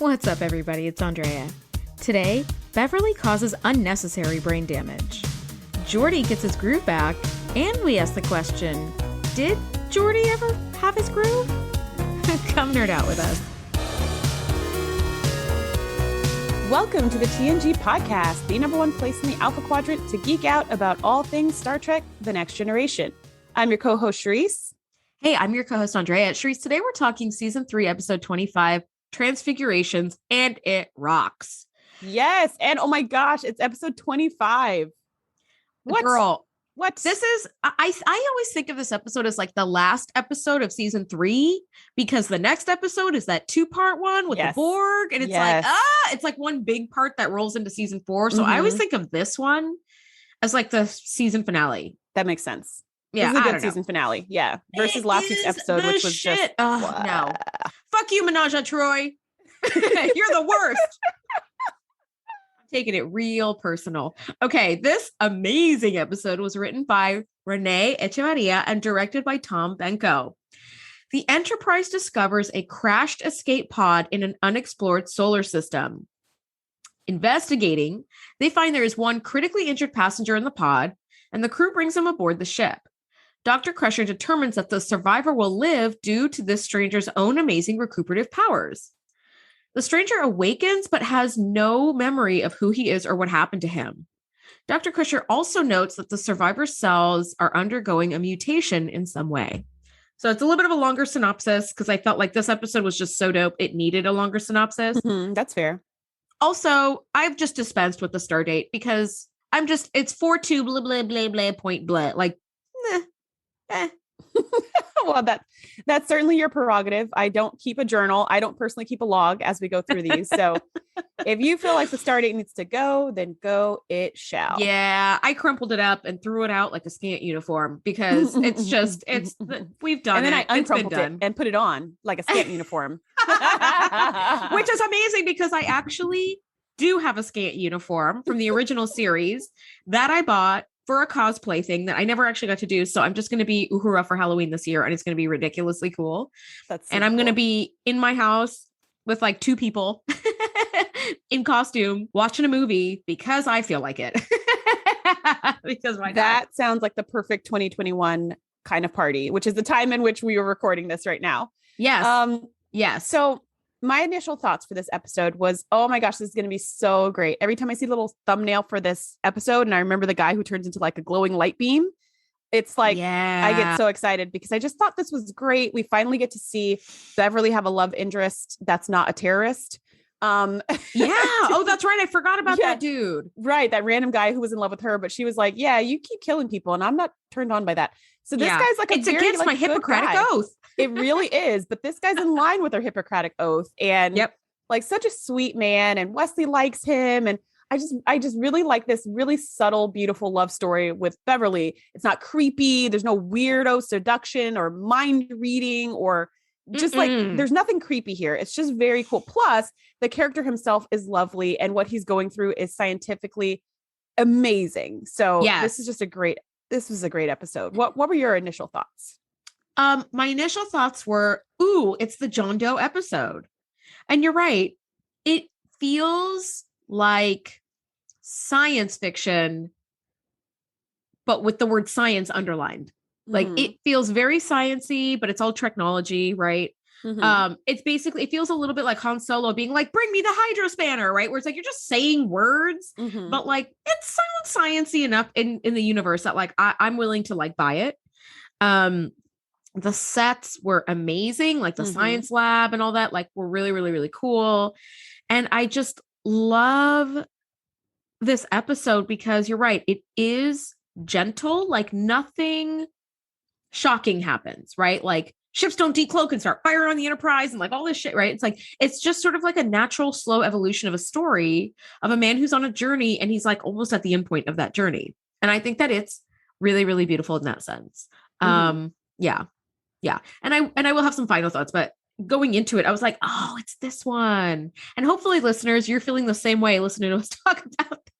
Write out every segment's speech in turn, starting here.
What's up, everybody? It's Andrea. Today, Beverly causes unnecessary brain damage. Geordi gets his groove back, and we ask the question, did Geordi ever have his groove? Come nerd out with us. Welcome to the TNG Podcast, the #1 place in the Alpha Quadrant to geek out about all things Star Trek: The Next Generation. I'm your co-host, Shereese. Hey, I'm your co-host, Andrea. Shereese, today we're talking Season 3, Episode 25, Transfigurations, and it rocks. Yes, and oh my gosh, it's Episode 25. What? Girl, what? This is, I always think of this episode as like the last episode of Season 3, because the next episode is that 2-part one with the Borg, and it's it's like one big part that rolls into Season 4. So I always think of this one as like the season finale. That makes sense. Yeah, this is a good season finale. Yeah, versus last week's episode, which was just no. Fuck you, Menage a Troy. You're the worst. I'm taking it real personal. Okay, this amazing episode was written by Renee Echevarria and directed by Tom Benko. The Enterprise discovers a crashed escape pod in an unexplored solar system. Investigating, they find there is one critically injured passenger in the pod, and the crew brings him aboard the ship. Dr. Crusher determines that the survivor will live due to this stranger's own amazing recuperative powers. The stranger awakens but has no memory of who he is or what happened to him. Dr. Crusher also notes that the survivor's cells are undergoing a mutation in some way. So it's a little bit of a longer synopsis because I felt like this episode was just so dope. It needed a longer synopsis. Mm-hmm, that's fair. Also, I've just dispensed with the star date because it's 4-2 blah, blah, blah, blah, point blah. Like, Well, that's certainly your prerogative. I don't keep a journal. I don't personally keep a log as we go through these. So if you feel like the star date needs to go, then go it shall. Yeah, I crumpled it up and threw it out like a scant uniform because we've done it. And then I uncrumpled it and put it on like a scant uniform. Which is amazing because I actually do have a scant uniform from the original series that I bought for a cosplay thing that I never actually got to do. So I'm just going to be Uhura for Halloween this year, and it's going to be ridiculously cool. And I'm going to be in my house with like 2 people in costume watching a movie because I feel like it. Because that sounds like the perfect 2021 kind of party, which is the time in which we are recording this right now. Yes. Yes. So my initial thoughts for this episode was, oh my gosh, this is going to be so great. Every time I see a little thumbnail for this episode, and I remember the guy who turns into like a glowing light beam, it's like, I get so excited because I just thought this was great. We finally get to see Beverly have a love interest that's not a terrorist. Yeah. Oh, that's right. I forgot about that dude. Right. That random guy who was in love with her, but she was like, yeah, you keep killing people and I'm not turned on by that. So this guy's like, it's against my Hippocratic oath. It really is. But this guy's in line with her Hippocratic oath and like such a sweet man, and Wesley likes him. And I just really like this really subtle, beautiful love story with Beverly. It's not creepy. There's no weirdo seduction or mind reading or just like, there's nothing creepy here. It's just very cool. Plus the character himself is lovely. And what he's going through is scientifically amazing. So this was a great episode. What were your initial thoughts? My initial thoughts were, it's the John Doe episode. And you're right. It feels like science fiction, but with the word science underlined. Like it feels very sciencey, but it's all technology, right? It's basically, it feels a little bit like Han Solo being like, bring me the hydro spanner, right? Where it's like, you're just saying words, but like, it sounds sciencey enough in the universe that like, I'm willing to like buy it. The sets were amazing. Like the science lab and all that, like were really, really, really cool. And I just love this episode because you're right. It is gentle, like nothing shocking happens, right? Like ships don't decloak and start firing on the Enterprise and like all this shit, right? It's like, it's just sort of like a natural, slow evolution of a story of a man who's on a journey and he's like almost at the end point of that journey. And I think that it's really, really beautiful in that sense. Yeah. And I will have some final thoughts, but going into it, I was like, oh, it's this one. And hopefully listeners, you're feeling the same way listening to us talk about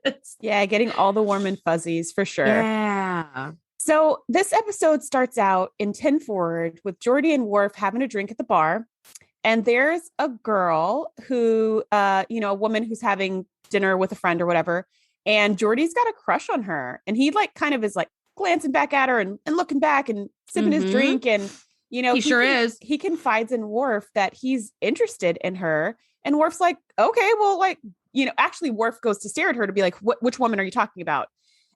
this. Yeah. Getting all the warm and fuzzies for sure. Yeah. So this episode starts out in 10 forward with Geordi and Worf having a drink at the bar. And there's a girl who, a woman who's having dinner with a friend or whatever. And Geordi's got a crush on her. And he like kind of is like glancing back at her and looking back and sipping his drink. And, he sure is. He confides in Worf that he's interested in her. And Worf's like, okay, well, like, actually Worf goes to stare at her to be like, which woman are you talking about?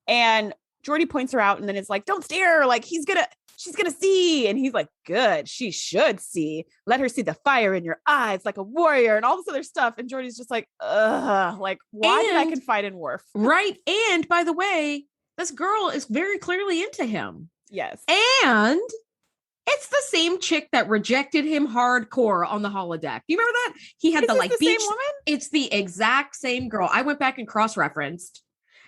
And Geordi points her out and then it's like, don't stare. Like she's going to see. And he's like, good. She should see. Let her see the fire in your eyes like a warrior and all this other stuff. And Geordi's just like, like, why did I confide in Worf? Right. And by the way, this girl is very clearly into him. Yes. And it's the same chick that rejected him hardcore on the holodeck. You remember that? He had the beach. Same woman? It's the exact same girl. I went back and cross-referenced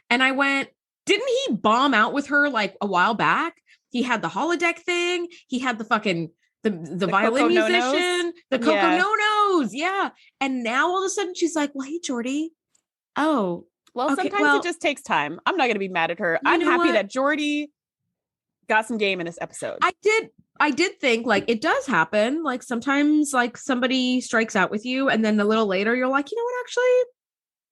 and I went, didn't he bomb out with her like a while back? He had the holodeck thing. He had the fucking, the violin musician, the Coco No-Nos. Yeah. And now all of a sudden she's like, well, hey, Geordi. Oh, well, okay, sometimes it just takes time. I'm not going to be mad at her. I'm happy that Geordi got some game in this episode. I did think like it does happen. Like sometimes like somebody strikes out with you and then a little later you're like, you know what, actually,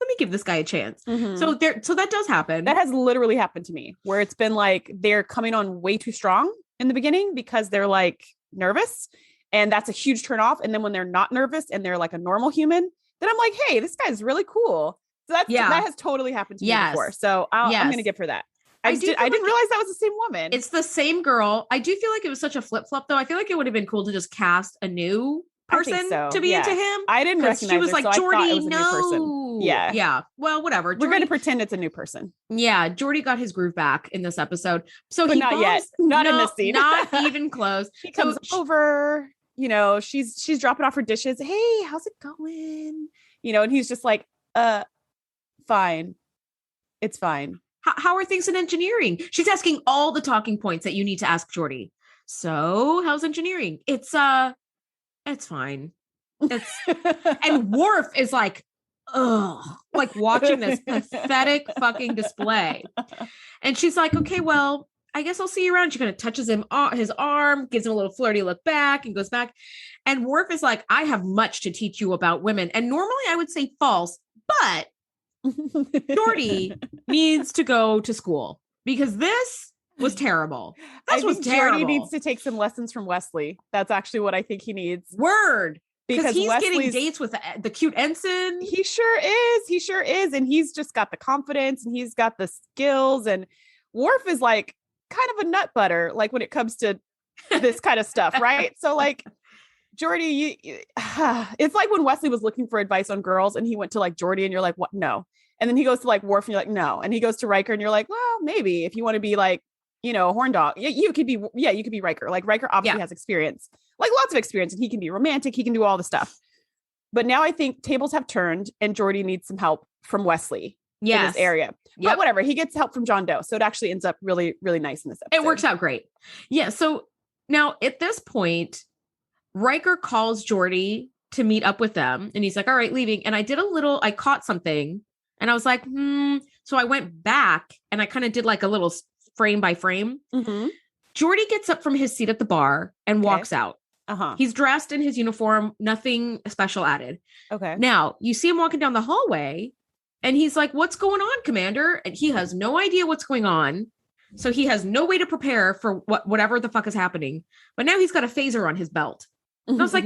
let me give this guy a chance. Mm-hmm. So that does happen. That has literally happened to me where it's been like, they're coming on way too strong in the beginning because they're like nervous and that's a huge turn off. And then when they're not nervous and they're like a normal human, then I'm like, hey, this guy's really cool. So that has totally happened to me before. So I'm going to give her that. I didn't realize that was the same woman. It's the same girl. I do feel like it was such a flip-flop though. I feel like it would have been cool to just cast a new person to be into him. I didn't recognize she was her, like, so Geordi, I thought it was a new person. Yeah. Yeah. Well, whatever. We're going to pretend it's a new person. Yeah. Geordi got his groove back in this episode. So but not yet. Not in this scene. Not even close. He comes over, she's dropping off her dishes. Hey, how's it going? And he's just like, fine. It's fine. How are things in engineering? She's asking all the talking points that you need to ask Geordi. So how's engineering? It's fine. And Worf is like, ugh, like watching this pathetic fucking display. And she's like, okay, well, I guess I'll see you around. She kind of touches his arm, gives him a little flirty look back and goes back. And Worf is like, I have much to teach you about women. And normally I would say false, but Geordi needs to go to school because this was terrible. Geordi needs to take some lessons from Wesley. That's actually what I think he needs. Word. Because he's getting dates with the cute ensign. He sure is. And he's just got the confidence and he's got the skills. And Worf is like kind of a nut butter, like when it comes to this kind of stuff, right? So like Geordi, it's like when Wesley was looking for advice on girls and he went to like Geordi and you're like, what? No. And then he goes to like Worf and you're like, no. And he goes to Riker and you're like, well, maybe if you want to be like, a horn dog, you could be Riker. Like Riker obviously has experience, like lots of experience, and he can be romantic. He can do all the stuff. But now I think tables have turned and Geordi needs some help from Wesley in this area. But whatever, he gets help from John Doe. So it actually ends up really, really nice in this episode. It works out great. Yeah. So now at this point, Riker calls Geordi to meet up with them. And he's like, all right, leaving. And I caught something and I was like, So I went back and I kind of did like a little frame by frame. Mm-hmm. Geordi gets up from his seat at the bar and walks out. Uh-huh. He's dressed in his uniform, nothing special added. Okay. Now you see him walking down the hallway and he's like, what's going on, Commander? And he has no idea what's going on. So he has no way to prepare for whatever the fuck is happening. But now he's got a phaser on his belt. And I was like,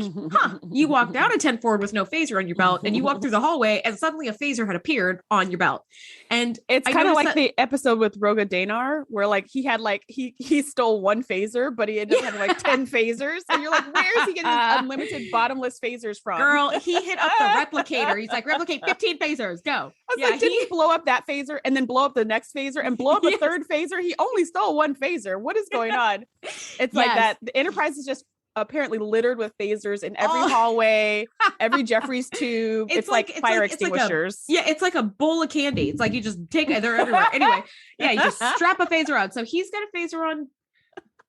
you walked out of 10 forward with no phaser on your belt and you walked through the hallway and suddenly a phaser had appeared on your belt. And it's kind of like the episode with Roga Danar where like he had like, he stole one phaser, but he ended up having like 10 phasers. And you're like, where is he getting these unlimited bottomless phasers from? Girl, he hit up the replicator. He's like, replicate 15 phasers, go. I was like, didn't he blow up that phaser and then blow up the next phaser and blow up a third phaser? He only stole one phaser. What is going on? It's like that. The Enterprise is just apparently littered with phasers in every hallway, every Jeffries tube. It's like fire extinguishers. It's like a bowl of candy. It's like you just take it, they're everywhere. Anyway, you just strap a phaser on. So he's got a phaser on.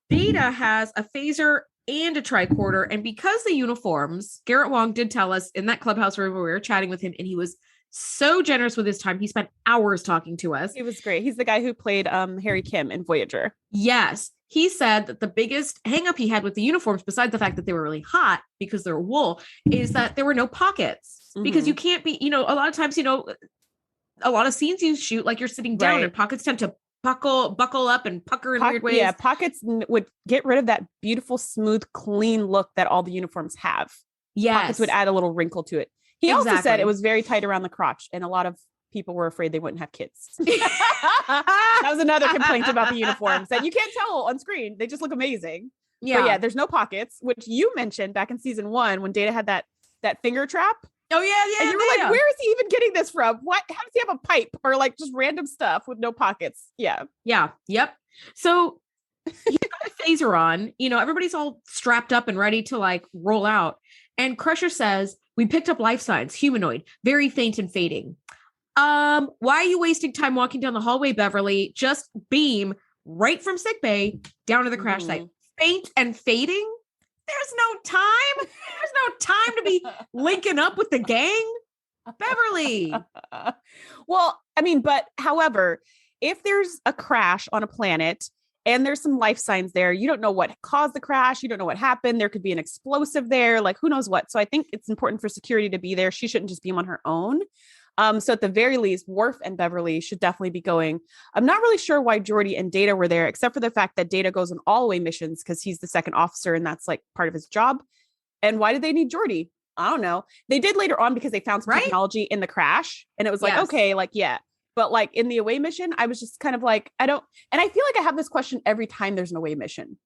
Data has a phaser and a tricorder. And because the uniforms, Garrett Wong did tell us in that clubhouse room where we were chatting with him, and he was so generous with his time. He spent hours talking to us. He was great. He's the guy who played Harry Kim in Voyager. Yes. he said that the biggest hangup he had with the uniforms, besides the fact that they were really hot because they're wool, is that there were no pockets. Because you can't be, a lot of times, a lot of scenes you shoot, like you're sitting down and pockets tend to buckle up and pucker in weird ways. Yeah, pockets would get rid of that beautiful, smooth, clean look that all the uniforms have. Yes. Pockets would add a little wrinkle to it. He also said it was very tight around the crotch, and a lot of people were afraid they wouldn't have kids. That was another complaint about the uniforms, that you can't tell on screen. They just look amazing. Yeah. But yeah, there's no pockets, which you mentioned back in season 1 when Data had that finger trap. Oh yeah. And you were like, where is he even getting this from? What? How does he have a pipe or like just random stuff with no pockets? Yeah. Yeah. Yep. So he's got a phaser on, everybody's all strapped up and ready to like roll out. And Crusher says, we picked up life signs, humanoid, very faint and fading. Why are you wasting time walking down the hallway, Beverly? Just beam right from sickbay down to the crash site. Faint and fading? There's no time. There's no time to be linking up with the gang. Beverly. Well, I mean, but however, if there's a crash on a planet and there's some life signs there, you don't know what caused the crash. You don't know what happened. There could be an explosive there, like who knows what. So I think it's important for security to be there. She shouldn't just beam on her own. So at the very least, Worf and Beverly should definitely be going. I'm not really sure why Geordi and Data were there, except for the fact that Data goes on all-away missions because he's the second officer and that's like part of his job. And why did they need Geordi? I don't know. They did later on because they found some technology in the crash. And it was like, okay, like, yeah. But like in the away mission, I was just kind of like, and I feel like I have this question every time there's an away mission.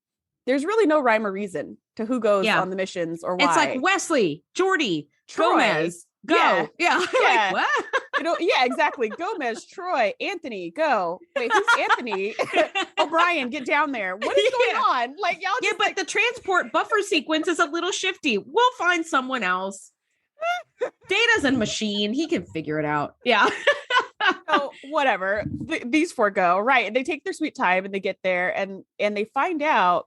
There's really no rhyme or reason to who goes on the missions or why. It's like Wesley, Geordi, Gomez. Go. Yeah. Like, what? Yeah, exactly. Gomez, Troy, Anthony, go. Wait, who's Anthony? O'Brien, get down there. What is going on? Like, y'all just but the transport buffer sequence is a little shifty. We'll find someone else. Data's a machine. He can figure it out. Yeah. So whatever. These four go. Right. They take their sweet time and they get there and they find out.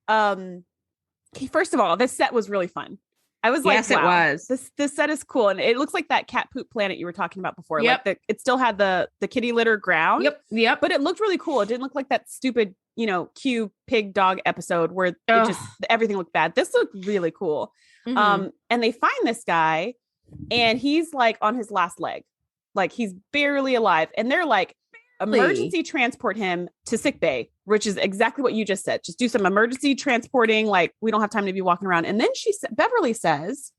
First of all, this set was really fun. I was like, yes, wow, it was. This set is cool. And it looks like that cat poop planet you were talking about before. Yep. Like it still had the kitty litter ground. Yep. But it looked really cool. It didn't look like that stupid, Q pig dog episode where everything looked bad. This looked really cool. Mm-hmm. And they find this guy and he's like on his last leg. Like he's barely alive. And they're like, emergency transport him to sickbay, which is exactly what you just said. Just do some emergency transporting. Like we don't have time to be walking around. And then Beverly says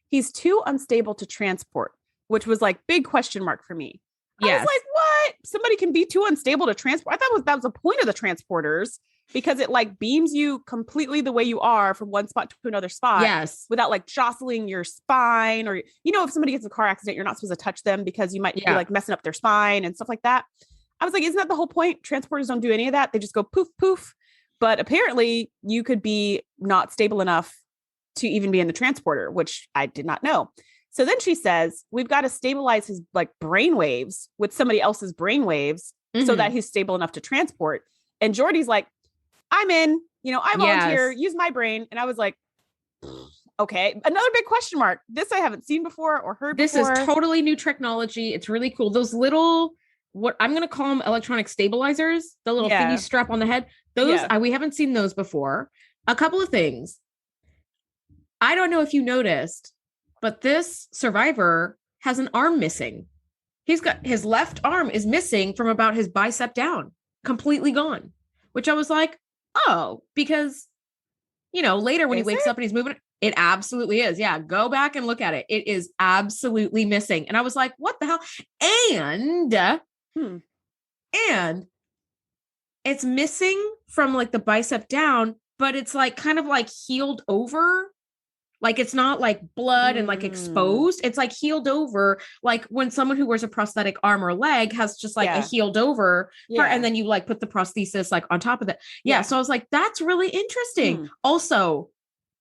he's too unstable to transport, which was like big question mark for me. Yes. I was like, what? Somebody can be too unstable to transport. I thought that was the point of the transporters because it like beams you completely the way you are from one spot to another spot. Yes. Without like jostling your spine or, if somebody gets in a car accident, you're not supposed to touch them because you might be like messing up their spine and stuff like that. I was like, isn't that the whole point? Transporters don't do any of that. They just go poof, poof. But apparently you could be not stable enough to even be in the transporter, which I did not know. So then she says, we've got to stabilize his like brain waves with somebody else's brain waves so that he's stable enough to transport. And Geordi's like, I'm in, I volunteer, use my brain. And I was like, okay, another big question mark. This I haven't seen before or heard before. This is totally new technology. It's really cool. Those little... what I'm going to call them electronic stabilizers, the little thingy strap on the head. Those, we haven't seen those before. A couple of things. I don't know if you noticed, but this survivor has an arm missing. He's got his left arm is missing from about his bicep down, completely gone, which I was like, oh, because, later when he wakes up and he's moving, it absolutely is. Yeah. Go back and look at it. It is absolutely missing. And I was like, what the hell? And it's missing from like the bicep down, but it's like kind of like healed over. Like it's not like blood and like exposed. It's like healed over. Like when someone who wears a prosthetic arm or leg has just like a healed over part, and then you like put the prosthesis like on top of it. Yeah. So I was like, that's really interesting. Also,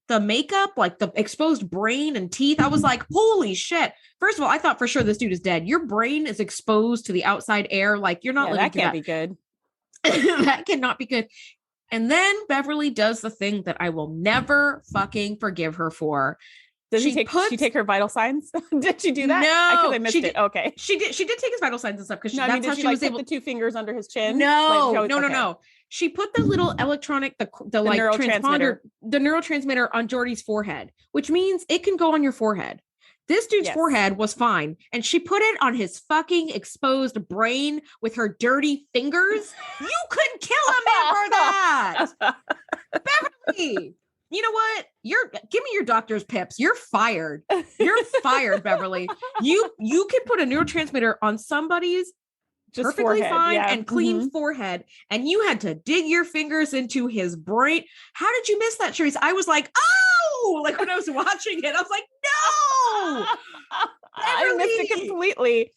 the makeup, like the exposed brain and teeth. I was like, holy shit. First of all, I thought for sure this dude is dead. Your brain is exposed to the outside air. Like you're not living that can't be good. That cannot be good. And then Beverly does the thing that I will never fucking forgive her for. Does she take her vital signs? Did she do that? No, I missed it. Okay. She did take his vital signs and stuff because that's how she was able to put the two fingers under his chin. No. she put the little electronic, the like transponder, the neurotransmitter on Geordi's forehead, which means it can go on your forehead. This dude's forehead was fine. And she put it on his fucking exposed brain with her dirty fingers. You couldn't kill a man for that. Beverly, you know what? Give me your doctor's pips. You're fired. You're fired, Beverly. You can put a neurotransmitter on somebody's just perfectly fine and clean forehead, and you had to dig your fingers into his brain. How did you miss that, Shereese? I was like, oh, like when I was watching it, I was like, no, I missed it completely.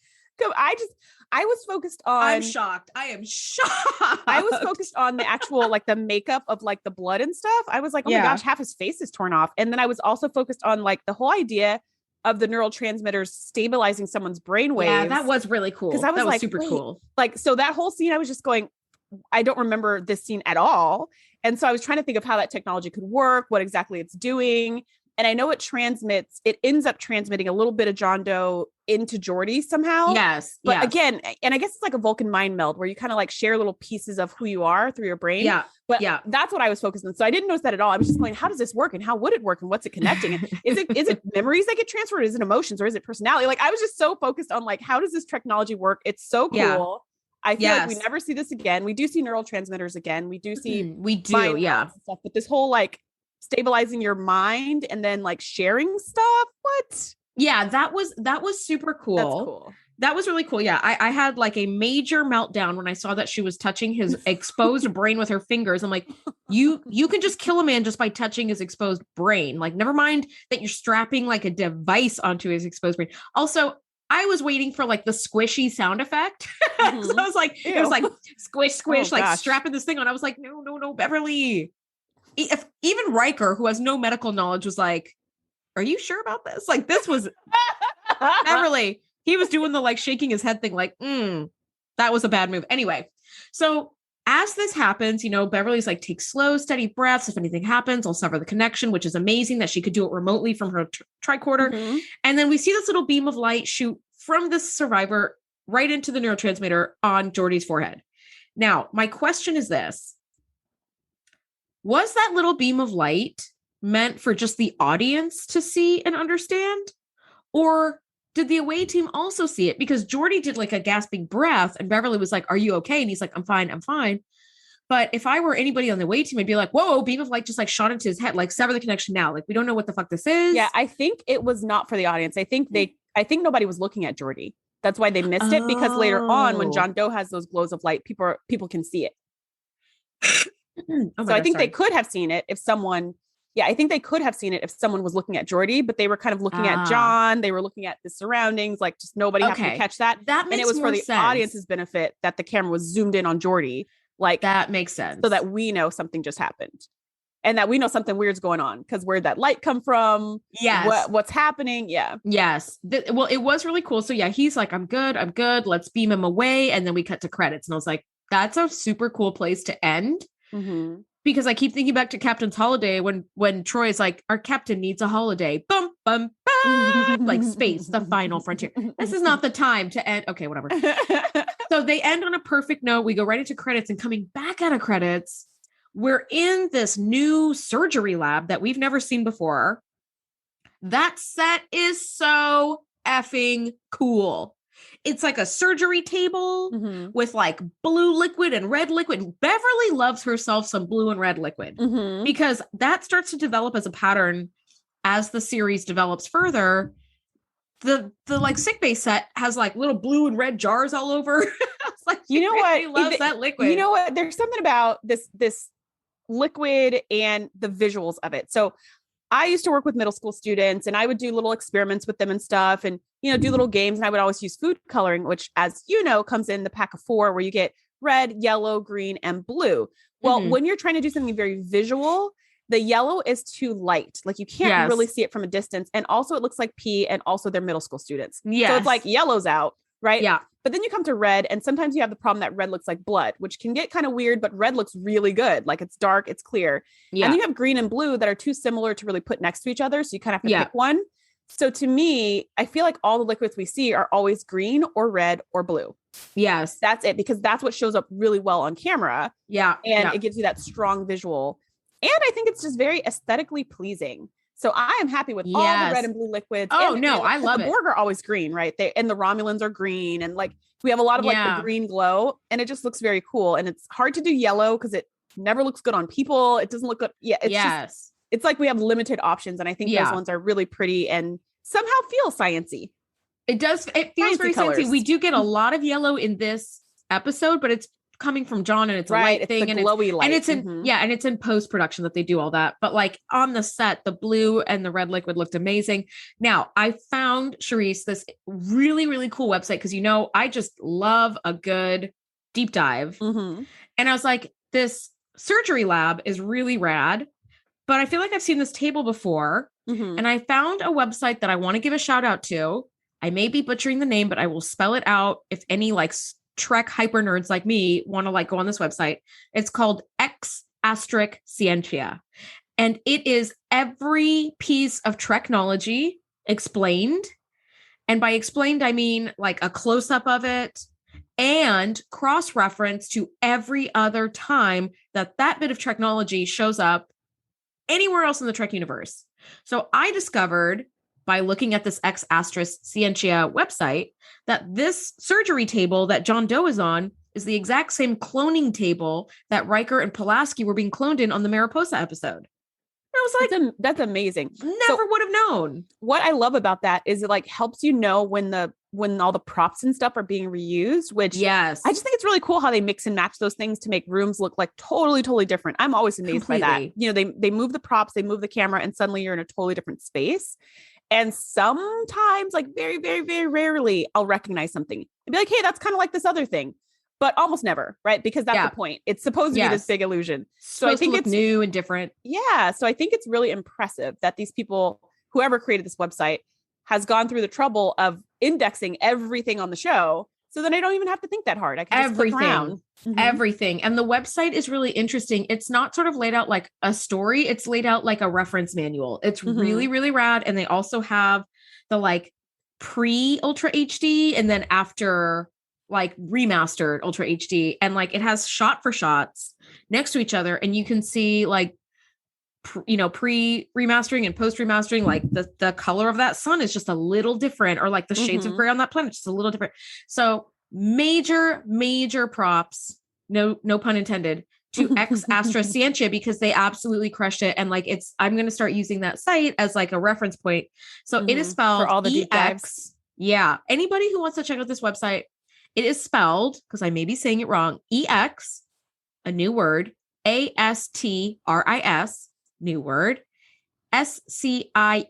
I was focused on. I'm shocked. I am shocked. I was focused on the actual, like the makeup of like the blood and stuff. I was like, oh my gosh, half his face is torn off. And then I was also focused on like the whole idea of the neural transmitters stabilizing someone's brainwaves. Yeah, that was really cool. Because that was like, super cool. Like, so that whole scene, I was just going, I don't remember this scene at all. And so I was trying to think of how that technology could work, what exactly it's doing. And I know it ends up transmitting a little bit of John Doe into Geordi somehow. Yes. But again, and I guess it's like a Vulcan mind meld where you kind of like share little pieces of who you are through your brain. Yeah. But that's what I was focused on. So I didn't notice that at all. I was just going, how does this work? And how would it work? And what's it connecting? And is it memories that get transferred? Is it emotions or is it personality? Like I was just so focused on like, how does this technology work? It's so cool. Yeah. I feel like we never see this again. We do see neurotransmitters again. We do see stuff, but this whole like stabilizing your mind and then like sharing stuff. What? Yeah, that was super cool. That's cool. That was really cool. Yeah. I had like a major meltdown when I saw that she was touching his exposed brain with her fingers. I'm like, you can just kill a man just by touching his exposed brain. Like, never mind that you're strapping like a device onto his exposed brain. Also, I was waiting for like the squishy sound effect. Mm-hmm. So I was like, it was like squish, squish, like strapping this thing on. I was like, no, Beverly. If even Riker, who has no medical knowledge, was like, are you sure about this? Like, this was Beverly. He was doing the like shaking his head thing, like, that was a bad move. Anyway, so as this happens, Beverly's like, take slow, steady breaths. If anything happens, I'll sever the connection, which is amazing that she could do it remotely from her tricorder. Mm-hmm. And then we see this little beam of light shoot from the survivor right into the neurotransmitter on Geordi's forehead. Now, my question is this. Was that little beam of light meant for just the audience to see and understand? Or did the away team also see it? Because Geordi did like a gasping breath and Beverly was like, are you okay? And he's like, I'm fine. But if I were anybody on the away team, I'd be like, whoa, beam of light just like shot into his head, like sever the connection now. Like, we don't know what the fuck this is. Yeah, I think it was not for the audience. I think nobody was looking at Geordi. That's why they missed it, because later on when John Doe has those glows of light, people can see it. I think they could have seen it if someone was looking at Geordi, but they were kind of looking at John. They were looking at the surroundings, like just nobody happened to catch that. That makes sense. And it was for the audience's benefit that the camera was zoomed in on Geordi. Like, that makes sense. So that we know something just happened and that we know something weird's going on, because where'd that light come from? Yes. What's happening? Yeah. Yes. Well, it was really cool. So yeah, he's like, I'm good. Let's beam him away. And then we cut to credits. And I was like, that's a super cool place to end. Mm-hmm. Because I keep thinking back to Captain's Holiday when Troy's like, our captain needs a holiday. Bum, bum, bum. Like space, the final frontier. This is not the time to end. Okay, whatever. So they end on a perfect note. We go right into credits, and coming back out of credits, we're in this new surgery lab that we've never seen before. That set is so effing cool. It's like a surgery table with like blue liquid and red liquid. Beverly loves herself some blue and red liquid because that starts to develop as a pattern as the series develops further. The like sickbay set has like little blue and red jars all over. It's like, you know what? He loves that liquid. You know what? There's something about this liquid and the visuals of it. So I used to work with middle school students, and I would do little experiments with them and stuff, and, do little games. And I would always use food coloring, which, as you know, comes in the pack of 4, where you get red, yellow, green, and blue. Well, when you're trying to do something very visual, the yellow is too light. Like, you can't really see it from a distance. And also it looks like pee, and also they're middle school students. So it's like yellow's out, right? Yeah. But then you come to red, and sometimes you have the problem that red looks like blood, which can get kind of weird, but red looks really good. Like, it's dark, it's clear. Yeah. And you have green and blue that are too similar to really put next to each other. So you kind of have to pick one. So to me, I feel like all the liquids we see are always green or red or blue. Yes. That's it, because that's what shows up really well on camera. Yeah. And it gives you that strong visual. And I think it's just very aesthetically pleasing. So I am happy with all the red and blue liquids. Oh, no, I love it. The Borg are always green, right? And the Romulans are green. And like, we have a lot of like the green glow, and it just looks very cool. And it's hard to do yellow because it never looks good on people. It doesn't look good. Yeah. It's like we have limited options. And I think those ones are really pretty and somehow feel sciencey. It does. It feels very sciencey. We do get a lot of yellow in this episode, but it's coming from John, and it's a light thing, and glowy light. And it's in and it's in post-production that they do all that. But like on the set, the blue and the red liquid looked amazing. Now I found, Shereese, this really, really cool website, because I just love a good deep dive. And I was like, this surgery lab is really rad, but I feel like I've seen this table before. And I found a website that I want to give a shout out to. I may be butchering the name, but I will spell it out if any like Trek hyper nerds like me want to like go on this website. It's called X*Scientia. And it is every piece of Treknology explained. And by explained, I mean like a close-up of it and cross-reference to every other time that bit of Treknology shows up anywhere else in the Trek universe. So I discovered by looking at this X*Scientia website that this surgery table that John Doe is on is the exact same cloning table that Riker and Pulaski were being cloned in on the Mariposa episode. And I was like, that's amazing. Never would have known. What I love about that is it like helps know when all the props and stuff are being reused, which I just think it's really cool how they mix and match those things to make rooms look like totally, totally different. I'm always amazed by that. They move the props, they move the camera, and suddenly you're in a totally different space. And sometimes, like very, very, very rarely, I'll recognize something and be like, hey, that's kind of like this other thing, but almost never, right? Because that's the point. It's supposed to be this big illusion. So I think it's new and different. Yeah. So I think it's really impressive that these people, whoever created this website, has gone through the trouble of indexing everything on the show. So then I don't even have to think that hard. I can just click around. Everything. And the website is really interesting. It's not sort of laid out like a story. It's laid out like a reference manual. It's really, really rad. And they also have the like pre-Ultra HD and then after like remastered Ultra HD. And like it has shot for shots next to each other. And you can see like, pre-remastering and post-remastering, like the color of that sun is just a little different, or like the shades of gray on that planet just a little different. So major props, no pun intended, to X*Scientia, because they absolutely crushed it. And like I'm going to start using that site as like a reference point. So it is spelled for all the deep dives. Yeah. Anybody who wants to check out this website, it is spelled, because I may be saying it wrong, EX, a new word, ASTRIS, new word, SCIENTIA,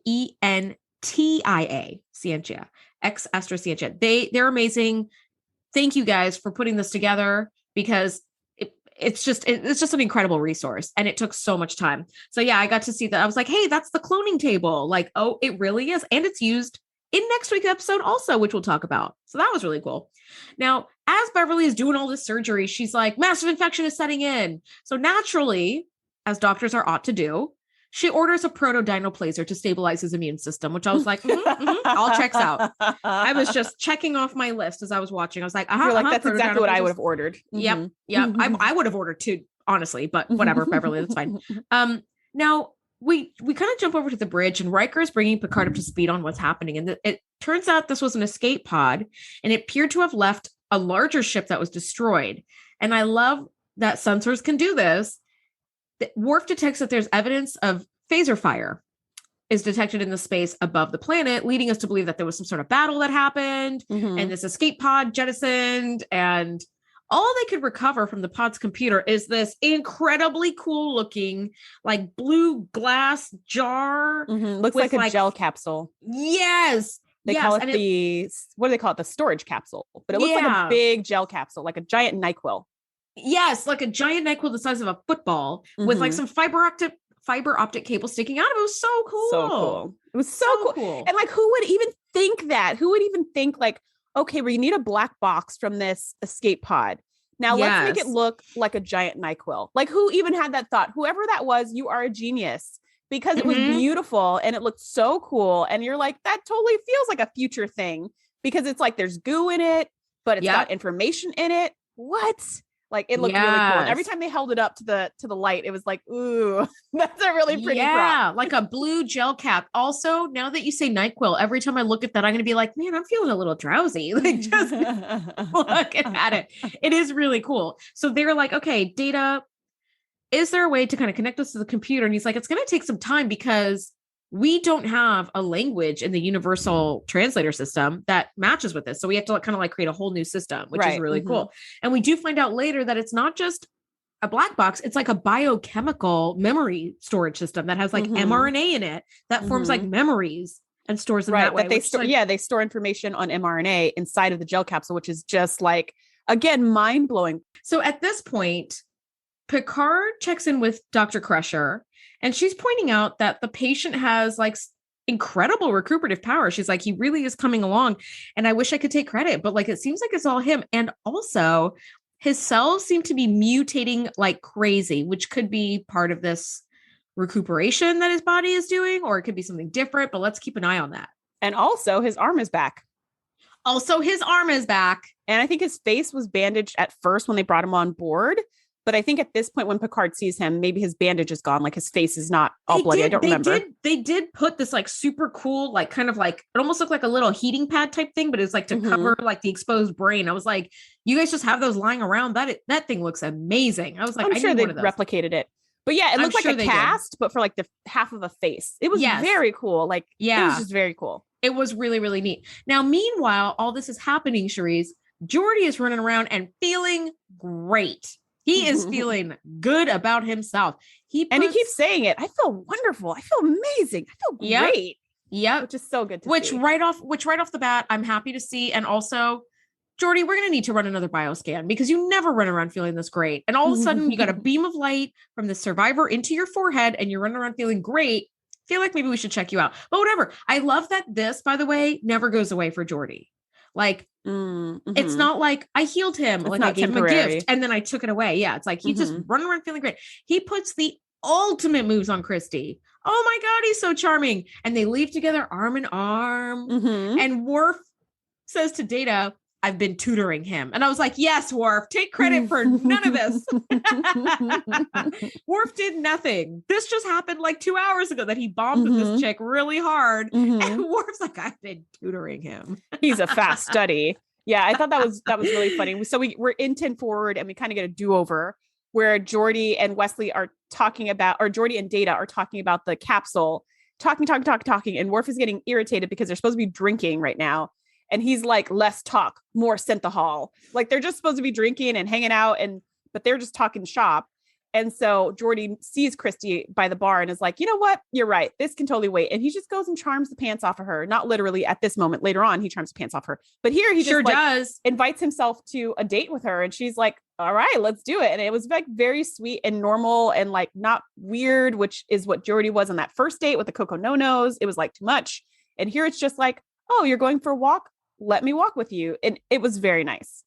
Scientia, X*Scientia. They're amazing. Thank you guys for putting this together, because it's just an incredible resource, and it took so much time. So yeah, I got to see that. I was like, hey, that's the cloning table. Like, oh, it really is. And it's used in next week's episode also, which we'll talk about. So that was really cool. Now, as Beverly is doing all this surgery, she's like, massive infection is setting in. So naturally, as doctors are ought to do, she orders a proto-dinoplaser to stabilize his immune system, which I was like, all checks out. I was just checking off my list as I was watching. I was like, that's exactly what I would have ordered. Yep. I would have ordered too, honestly, but whatever, Beverly, that's fine. Now we kind of jump over to the bridge, and Riker is bringing Picard up to speed on what's happening. And it turns out this was an escape pod, and it appeared to have left a larger ship that was destroyed. And I love that sensors can do this. Worf detects that there's evidence of phaser fire is detected in the space above the planet, leading us to believe that there was some sort of battle that happened and this escape pod jettisoned, and all they could recover from the pod's computer is this incredibly cool looking like blue glass jar. Looks like a gel capsule. Yes. They call it what do they call it? The storage capsule, but it looks like a big gel capsule, like a giant NyQuil. Yes, like a giant NyQuil the size of a football with like some fiber optic cable sticking out of it. It was so cool. So cool. It was so cool. And like, who would even think that? Who would even think like, okay, we need a black box from this escape pod. Now let's make it look like a giant NyQuil. Like, who even had that thought? Whoever that was, you are a genius. because it was beautiful and it looked so cool. And you're like, that totally feels like a future thing because it's like there's goo in it, but it's got information in it. What? Like it looked really cool. And every time they held it up to the light, it was like, ooh, that's a really pretty prop. Like a blue gel cap. Also, now that you say NyQuil, every time I look at that, I'm going to be like, man, I'm feeling a little drowsy. Like just looking at it. It is really cool. So they're like, okay, Data, is there a way to kind of connect us to the computer? And he's like, it's going to take some time because we don't have a language in the universal translator system that matches with this. So we have to kind of like create a whole new system, which is really cool. And we do find out later that it's not just a black box. It's like a biochemical memory storage system that has like mRNA in it that forms like memories and stores them that way. They store information on mRNA inside of the gel capsule, which is just like, again, mind blowing. So at this point, Picard checks in with Dr. Crusher, and she's pointing out that the patient has like incredible recuperative power. She's like, he really is coming along. And I wish I could take credit, but like, it seems like it's all him. And also his cells seem to be mutating like crazy, which could be part of this recuperation that his body is doing, or it could be something different, but let's keep an eye on that. And also his arm is back. And I think his face was bandaged at first when they brought him on board. But I think at this point, when Picard sees him, maybe his bandage is gone. Like his face is not all bloody. I don't remember. They did put this like super cool, like kind of like, it almost looked like a little heating pad type thing, but it's like to cover like the exposed brain. I was like, you guys just have those lying around. That thing looks amazing. I was like, I'm sure they replicated it. But yeah, it looked like a cast, but for like the half of a face. It was very cool. Like, it was just very cool. It was really, really neat. Now, meanwhile, all this is happening, Shereese. Geordi is running around and feeling great. He is feeling good about himself. And he keeps saying it. I feel wonderful. I feel amazing. I feel great. Yeah. Which is so good to see. Right off the bat, I'm happy to see. And also, Geordi, we're going to need to run another bioscan because you never run around feeling this great. And all of a sudden you got a beam of light from the survivor into your forehead and you're running around feeling great. Feel like maybe we should check you out, but whatever. I love that this, by the way, never goes away for Geordi. Like, it's not like I healed him, like I gave him a gift and then I took it away. Yeah. It's like, he just running around feeling great. He puts the ultimate moves on Christy. Oh my God, he's so charming. And they leave together arm in arm. And Worf says to Data, I've been tutoring him. And I was like, yes, Worf, take credit for none of this. Worf did nothing. This just happened like 2 hours ago that he bombed with this chick really hard. And Worf's like, I've been tutoring him. He's a fast study. Yeah, I thought that was really funny. So we're in 10 forward and we kind of get a do-over where Geordi and Wesley are talking about, or Geordi and Data are talking about the capsule, talking. And Worf is getting irritated because they're supposed to be drinking right now. And he's like, less talk, more synthahol. Like they're just supposed to be drinking and hanging out, but they're just talking shop. And so Geordi sees Christy by the bar and is like, you know what? You're right. This can totally wait. And he just goes and charms the pants off of her. Not literally at this moment. Later on, he charms the pants off her. But here he just does invites himself to a date with her. And she's like, all right, let's do it. And it was like very sweet and normal and like not weird, which is what Geordi was on that first date with the Coco No-Nos. It was like too much. And here it's just like, oh, you're going for a walk? Let me walk with you. And it was very nice.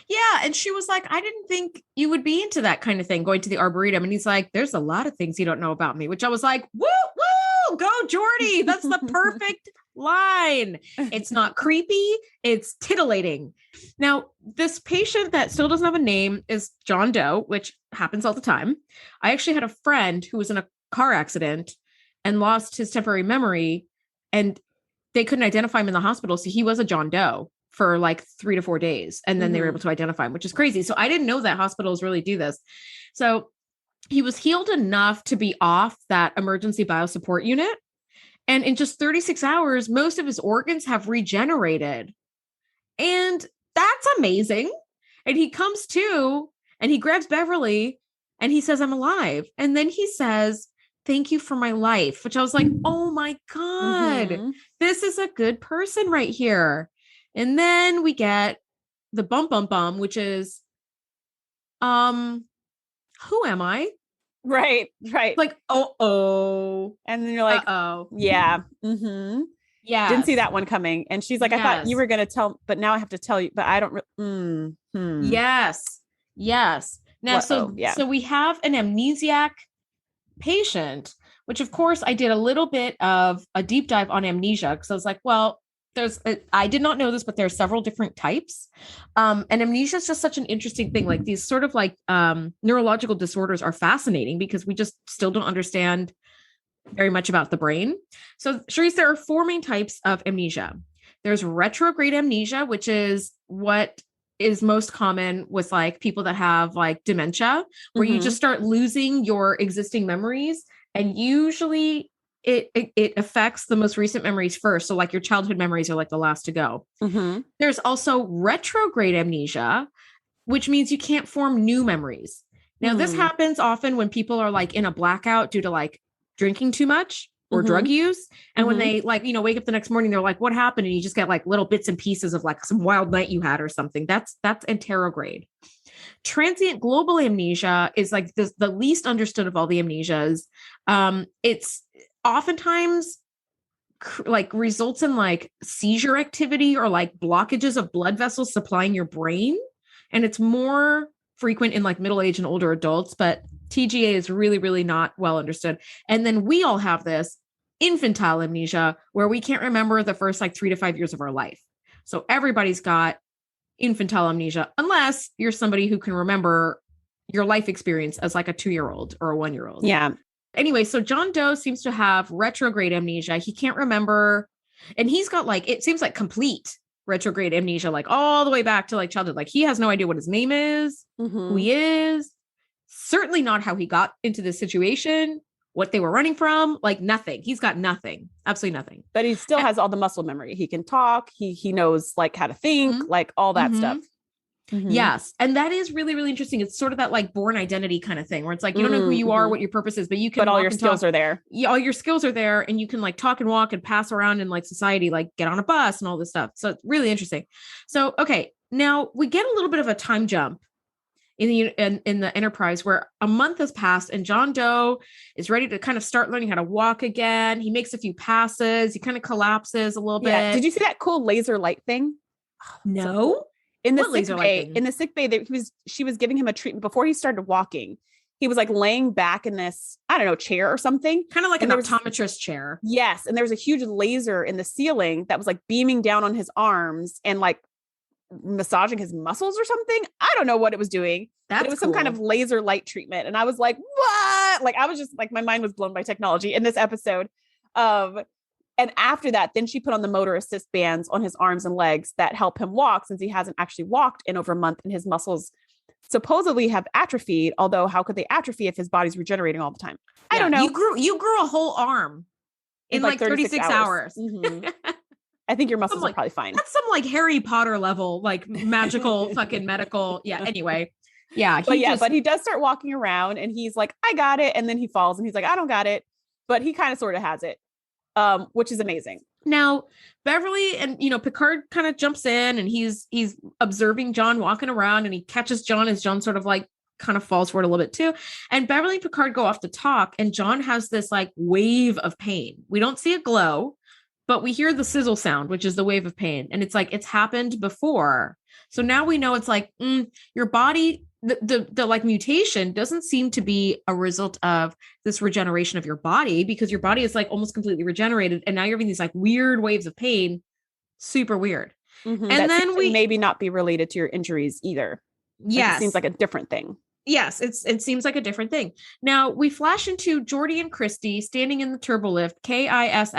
Yeah. And she was like, I didn't think you would be into that kind of thing, going to the Arboretum. And he's like, there's a lot of things you don't know about me, which I was like, woo, woo, go Geordi. That's the perfect line. It's not creepy. It's titillating. Now, this patient that still doesn't have a name is John Doe, which happens all the time. I actually had a friend who was in a car accident and lost his temporary memory, and they couldn't identify him in the hospital. So he was a John Doe for like 3 to 4 days. And then they were able to identify him, which is crazy. So I didn't know that hospitals really do this. So he was healed enough to be off that emergency biosupport unit. And in just 36 hours, most of his organs have regenerated. And that's amazing. And he comes to and he grabs Beverly and he says, I'm alive. And then he says, thank you for my life, which I was like, oh my God, this is a good person right here. And then we get the bum, which is, who am I? Right. Like, oh. And then you're like, oh, yeah. Yeah. Didn't see that one coming. And she's like, I thought you were going to tell, but now I have to tell you, but I don't. Yes. Now, so we have an amnesiac patient, which of course I did a little bit of a deep dive on amnesia because I was like, well, I did not know this, but there are several different types. And amnesia is just such an interesting thing. Like these sort of like neurological disorders are fascinating because we just still don't understand very much about the brain. So Shereese, there are 4 main types of amnesia. There's retrograde amnesia, which is what is most common with like people that have like dementia, where you just start losing your existing memories. And usually it affects the most recent memories first. So like your childhood memories are like the last to go. There's also retrograde amnesia, which means you can't form new memories. Now, this happens often when people are like in a blackout due to like drinking too much or drug use. And when they like, wake up the next morning, they're like, what happened? And you just get like little bits and pieces of like some wild night you had or something. That's anterograde. Transient global amnesia is like the least understood of all the amnesias. It's oftentimes like results in like seizure activity or like blockages of blood vessels supplying your brain. And it's more frequent in like middle-aged and older adults, but TGA is really, really not well understood. And then we all have this infantile amnesia where we can't remember the first like 3 to 5 years of our life. So everybody's got infantile amnesia, unless you're somebody who can remember your life experience as like a 2-year-old or a 1-year-old. Yeah. Anyway, so John Doe seems to have retrograde amnesia. He can't remember, and he's got like, it seems like complete retrograde amnesia, like all the way back to like childhood. Like he has no idea what his name is, who he is, certainly not how he got into this situation, what they were running from, like nothing. He's got nothing, absolutely nothing. But he still has all the muscle memory. He can talk. He knows like how to think, like all that stuff. Yes. And that is really, really interesting. It's sort of that like born identity kind of thing where it's like, you don't know who you are, what your purpose is, but you can, but all your skills are there. Yeah. All your skills are there and you can like talk and walk and pass around in like society, like get on a bus and all this stuff. So it's really interesting. So, okay. Now we get a little bit of a time jump in the Enterprise where a month has passed and John Doe is ready to kind of start learning how to walk again. He makes a few passes. He kind of collapses a little bit. Did you see that cool laser light thing? No. So cool. In the sick bay, she was giving him a treatment before he started walking. He was like laying back in this, I don't know, chair or something. Kind of like an optometrist chair. Yes. And there was a huge laser in the ceiling that was like beaming down on his arms and like massaging his muscles or something. I don't know what it was doing. But it was some kind of laser light treatment. And I was like, what? Like, I was just like, my mind was blown by technology in this episode. And after that, then she put on the motor assist bands on his arms and legs that help him walk since he hasn't actually walked in over a month and his muscles supposedly have atrophied. Although how could they atrophy if his body's regenerating all the time? I don't know. You grew a whole arm in like 36 hours. I think your muscles are probably fine. That's some like Harry Potter level, like magical fucking medical. Yeah. Anyway. Yeah. But he does start walking around and he's like, I got it. And then he falls and he's like, I don't got it. But he kind of sort of has it. Which is amazing. Now, Beverly and, Picard kind of jumps in and he's observing John walking around and he catches John as John sort of like kind of falls for it a little bit too. And Beverly and Picard go off to talk and John has this like wave of pain. We don't see a glow, but we hear the sizzle sound, which is the wave of pain. And it's like, it's happened before. So now we know it's like your body, the like mutation doesn't seem to be a result of this regeneration of your body because your body is like almost completely regenerated. And now you're having these like weird waves of pain. Super weird. And then we maybe not be related to your injuries either. Yes. Like it seems like a different thing. Yes, it seems like a different thing. Now we flash into Geordi and Christy standing in the turbolift, KISSING.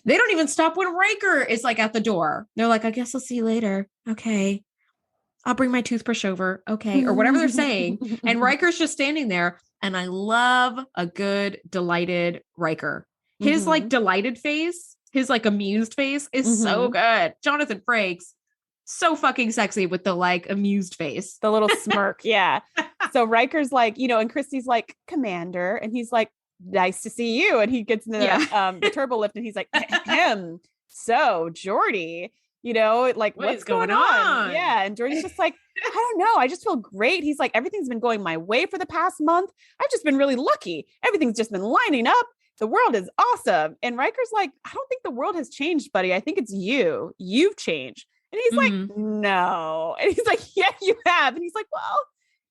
They don't even stop when Riker is like at the door. They're like, I guess I'll see you later. Okay. I'll bring my toothbrush over. Okay. Or whatever they're saying. And Riker's just standing there. And I love a good delighted Riker. His like delighted face, his like amused face is so good. Jonathan Frakes. So fucking sexy with the like amused face. The little smirk. Yeah. So Riker's like, and Christy's like, Commander. And he's like, nice to see you. And he gets into the turbo lift and he's like, so Geordi, like what's going on? Yeah. And Geordi's just like, I don't know. I just feel great. He's like, everything's been going my way for the past month. I've just been really lucky. Everything's just been lining up. The world is awesome. And Riker's like, I don't think the world has changed, buddy. I think it's you. You've changed. And he's like, no. And he's like, yeah, you have. And he's like, well,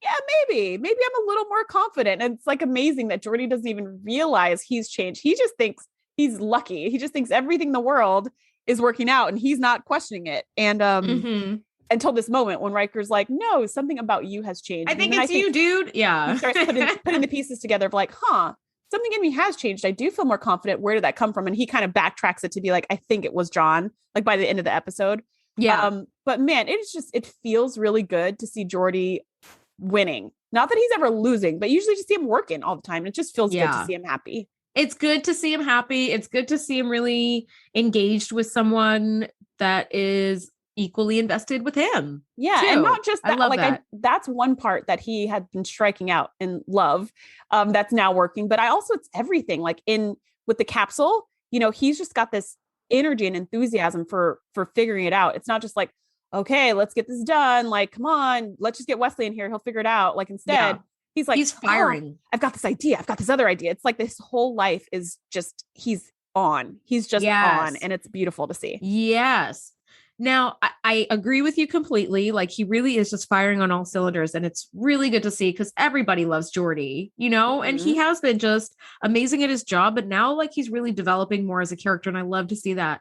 yeah, maybe I'm a little more confident. And it's like amazing that Geordi doesn't even realize he's changed. He just thinks he's lucky. He just thinks everything in the world is working out and he's not questioning it. And until this moment when Riker's like, no, something about you has changed. I think it's you, dude. Yeah. He starts putting the pieces together of like, something in me has changed. I do feel more confident. Where did that come from? And he kind of backtracks it to be like, I think it was John, like by the end of the episode. Yeah. But man, it feels really good to see Geordi winning. Not that he's ever losing, but usually just see him working all the time. It just feels good to see him happy. It's good to see him happy. It's good to see him really engaged with someone that is equally invested with him. Yeah. too. And not just that, I love that. that's one part that he had been striking out in love. That's now working. But it's everything like with the capsule, he's just got this energy and enthusiasm for figuring it out. It's not just like, okay, let's get this done. Like, come on, let's just get Wesley in here. He'll figure it out. Like instead, he's like, he's firing. I've got this idea. I've got this other idea. It's like this whole life is just, he's on, and it's beautiful to see. Yes. Now, I agree with you completely. Like he really is just firing on all cylinders and it's really good to see because everybody loves Geordi, and he has been just amazing at his job, but now like he's really developing more as a character and I love to see that.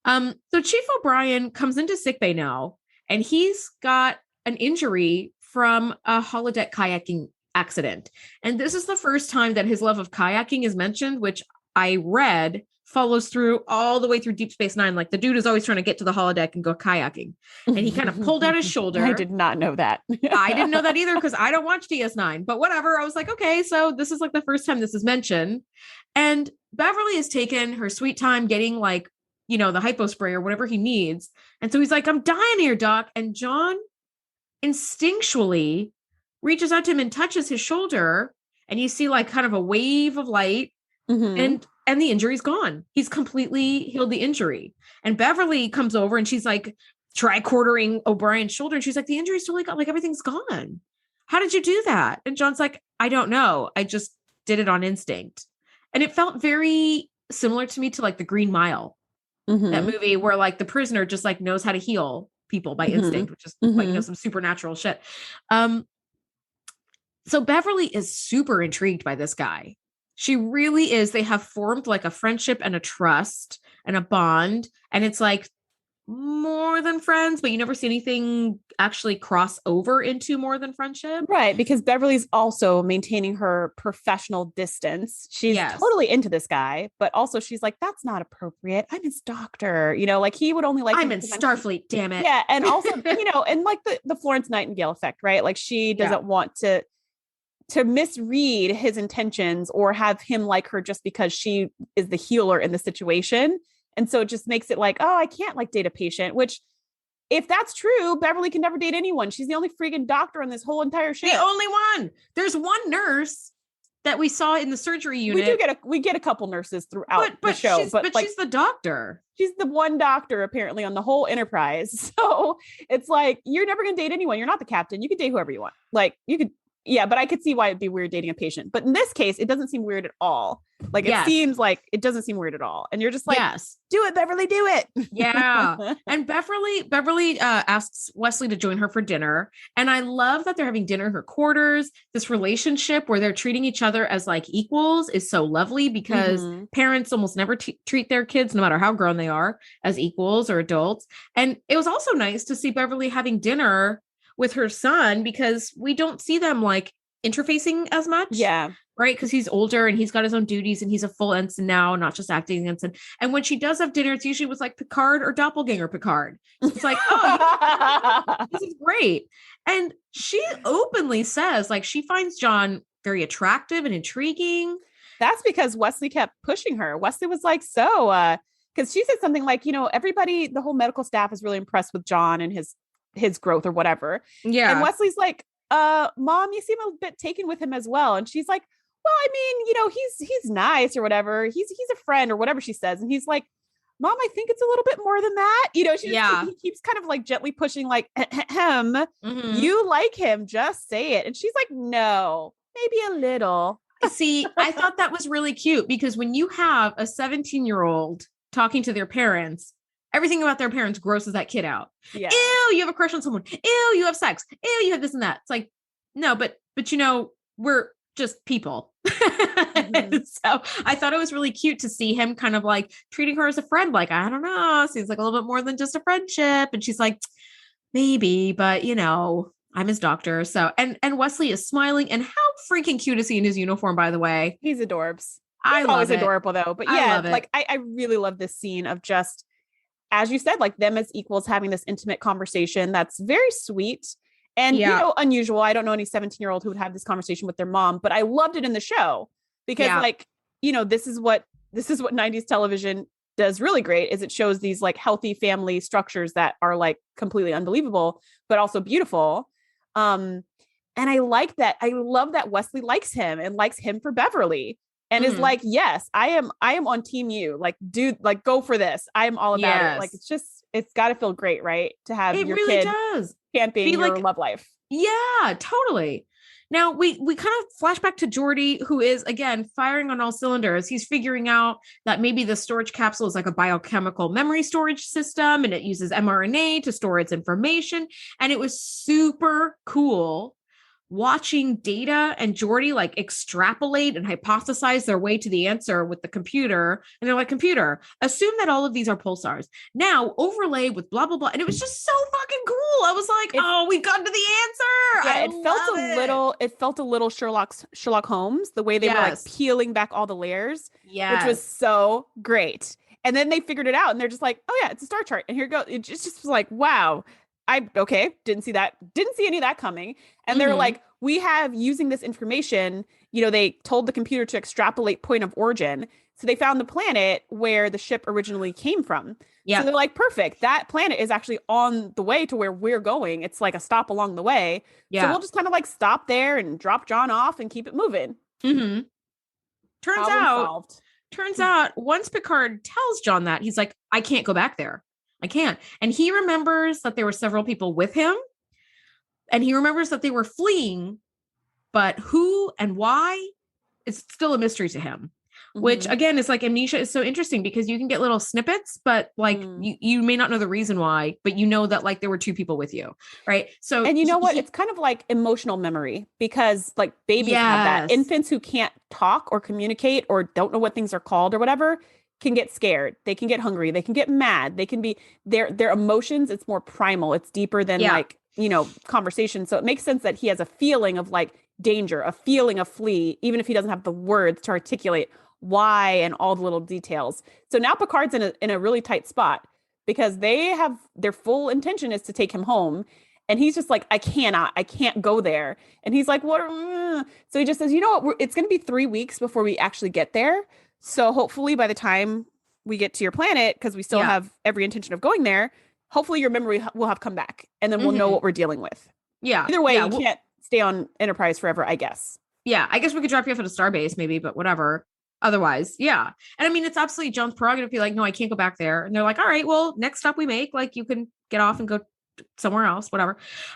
So Chief O'Brien comes into sickbay now and he's got an injury from a holodeck kayaking accident. And this is the first time that his love of kayaking is mentioned, which I read follows through all the way through Deep Space Nine. Like the dude is always trying to get to the holodeck and go kayaking. And he kind of pulled out his shoulder. I did not know that. I didn't know that either because I don't watch DS9, but whatever. I was like, okay, so this is like the first time this is mentioned. And Beverly has taken her sweet time getting like, the hypo spray or whatever he needs. And so he's like, I'm dying here, Doc. And John instinctually reaches out to him and touches his shoulder. And you see like kind of a wave of light and the injury's gone. He's completely healed the injury. And Beverly comes over and she's like tricordering O'Brien's shoulder. And she's like, the injury's totally gone. Like everything's gone. How did you do that? And John's like, I don't know. I just did it on instinct. And it felt very similar to me to like the Green Mile, that movie where like the prisoner just like knows how to heal people by instinct, which is like, some supernatural shit. So Beverly is super intrigued by this guy. She really is. They have formed like a friendship and a trust and a bond. And it's like more than friends, but you never see anything actually cross over into more than friendship. Right. Because Beverly's also maintaining her professional distance. She's totally into this guy, but also she's like, that's not appropriate. I'm his doctor. Like he would only like, I'm in Starfleet, damn it. Yeah. And also, and like the Florence Nightingale effect, right? Like she doesn't want to misread his intentions or have him like her just because she is the healer in the situation. And so it just makes it like, oh, I can't like date a patient, which if that's true, Beverly can never date anyone. She's the only freaking doctor on this whole entire show. The only one. There's one nurse that we saw in the surgery unit. We get a couple nurses throughout the show, but like, she's the doctor. She's the one doctor apparently on the whole Enterprise. So it's like, you're never going to date anyone. You're not the captain. You can date whoever you want. Like you could. Yeah, but I could see why it'd be weird dating a patient. But in this case, it doesn't seem weird at all. Like it seems like it doesn't seem weird at all. And you're just like, do it, Beverly, do it. Yeah. And Beverly asks Wesley to join her for dinner. And I love that they're having dinner in her quarters. This relationship where they're treating each other as like equals is so lovely because parents almost never treat their kids, no matter how grown they are, as equals or adults. And it was also nice to see Beverly having dinner with her son because we don't see them like interfacing as much. Yeah. Right. Because he's older and he's got his own duties and he's a full ensign now, not just acting ensign. And when she does have dinner, it's usually with like Picard or doppelganger Picard. So it's like, oh, this is great. And she openly says like she finds John very attractive and intriguing. That's because Wesley kept pushing her. Wesley was like, because she said something like, everybody, the whole medical staff is really impressed with John and his growth or whatever. Yeah. And Wesley's like, Mom, you seem a bit taken with him as well. And she's like, well, I mean, he's nice or whatever. He's a friend or whatever she says. And he's like, Mom, I think it's a little bit more than that. He keeps kind of like gently pushing like, you like him, just say it. And she's like, no, maybe a little. See, I thought that was really cute because when you have a 17-year-old talking to their parents, everything about their parents grosses that kid out. Yeah. Ew, you have a crush on someone. Ew, you have sex. Ew, you have this and that. It's like, No, but we're just people. Mm-hmm. So I thought it was really cute to see him kind of like treating her as a friend. Like, I don't know, seems like a little bit more than just a friendship. And she's like, maybe, but I'm his doctor. So, and Wesley is smiling, and how freaking cute is he in his uniform, by the way? He's adorbs. I love always it. Adorable though. But yeah, like I really love this scene of just, as you said, like them as equals having this intimate conversation that's very sweet and unusual. I don't know any 17-year-old who would have this conversation with their mom, but I loved it in the show because this is what 90s television does really great, is it shows these like healthy family structures that are like completely unbelievable, but also beautiful. And I like that. I love that Wesley likes him and likes him for Beverly. And is like, yes, I am on team you. Like, dude, like, go for this. I'm all about it. Like, it's got to feel great, right? To have your kid championing your love life. Yeah, totally. Now we kind of flash back to Geordi, who is again firing on all cylinders. He's figuring out that maybe the storage capsule is like a biochemical memory storage system, and it uses mRNA to store its information. And it was super cool watching Data and Geordi like extrapolate and hypothesize their way to the answer with the computer. And they're like, computer, assume that all of these are pulsars. Now overlay with blah, blah, blah. And it was just so fucking cool. I was like, we've gotten to the answer. Yeah, it felt a little Sherlock Holmes, the way they were like peeling back all the layers, which was so great. And then they figured it out and they're just like, oh yeah, it's a star chart. And here it goes. It just was like, wow. Didn't see any of that coming. And they're like, we have, using this information, they told the computer to extrapolate point of origin. So they found the planet where the ship originally came from. Yeah. So they're like, perfect. That planet is actually on the way to where we're going. It's like a stop along the way. Yeah. So we'll just kind of like stop there and drop John off and keep it moving. Mm-hmm. Turns out once Picard tells John that, he's like, I can't go back there. I can't. And he remembers that there were several people with him, and he remembers that they were fleeing, but who and why is still a mystery to him, which again is like amnesia is so interesting because you can get little snippets, but like you may not know the reason why, but that like there were two people with you. Right. So, and it's kind of like emotional memory, because like babies have that. Infants who can't talk or communicate or don't know what things are called or whatever can get scared. They can get hungry. They can get mad. They can be their emotions. It's more primal. It's deeper than conversation. So it makes sense that he has a feeling of like danger, a feeling of flee, even if he doesn't have the words to articulate why and all the little details. So now Picard's in a really tight spot because they have their full intention is to take him home. And he's just like, I can't go there. And he's like, what? So he just says, it's going to be 3 weeks before we actually get there. So hopefully by the time we get to your planet, because we still have every intention of going there, hopefully your memory will have come back, and then we'll know what we're dealing with. Yeah. Either way, you can't stay on Enterprise forever, I guess. Yeah. I guess we could drop you off at a starbase maybe, but whatever. Otherwise, yeah. And I mean, it's absolutely John's prerogative to be like, no, I can't go back there. And they're like, all right, well, next stop we make, like you can get off and go somewhere else, whatever.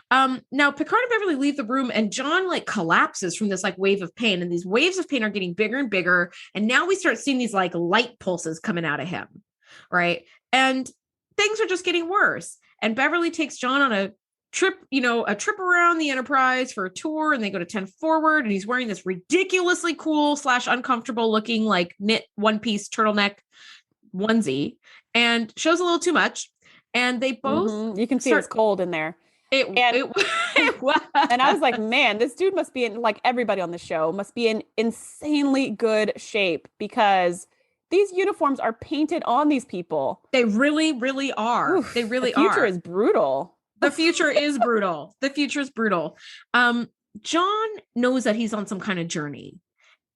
Now Picard and Beverly leave the room, and John like collapses from this like wave of pain, and these waves of pain are getting bigger and bigger, and now we start seeing these like light pulses coming out of him, right? And things are just getting worse. And Beverly takes John on a trip around the Enterprise for a tour, and they go to 10 forward, and he's wearing this ridiculously cool / uncomfortable looking like knit one-piece turtleneck onesie, and shows a little too much. And they both you can see it's cold in there. It was. And I was like, man, this dude must be in, like everybody on the show must be in insanely good shape, because these uniforms are painted on these people. They really, really are. Oof, they really are. The future is brutal. The future is brutal. The future is brutal. John knows that he's on some kind of journey.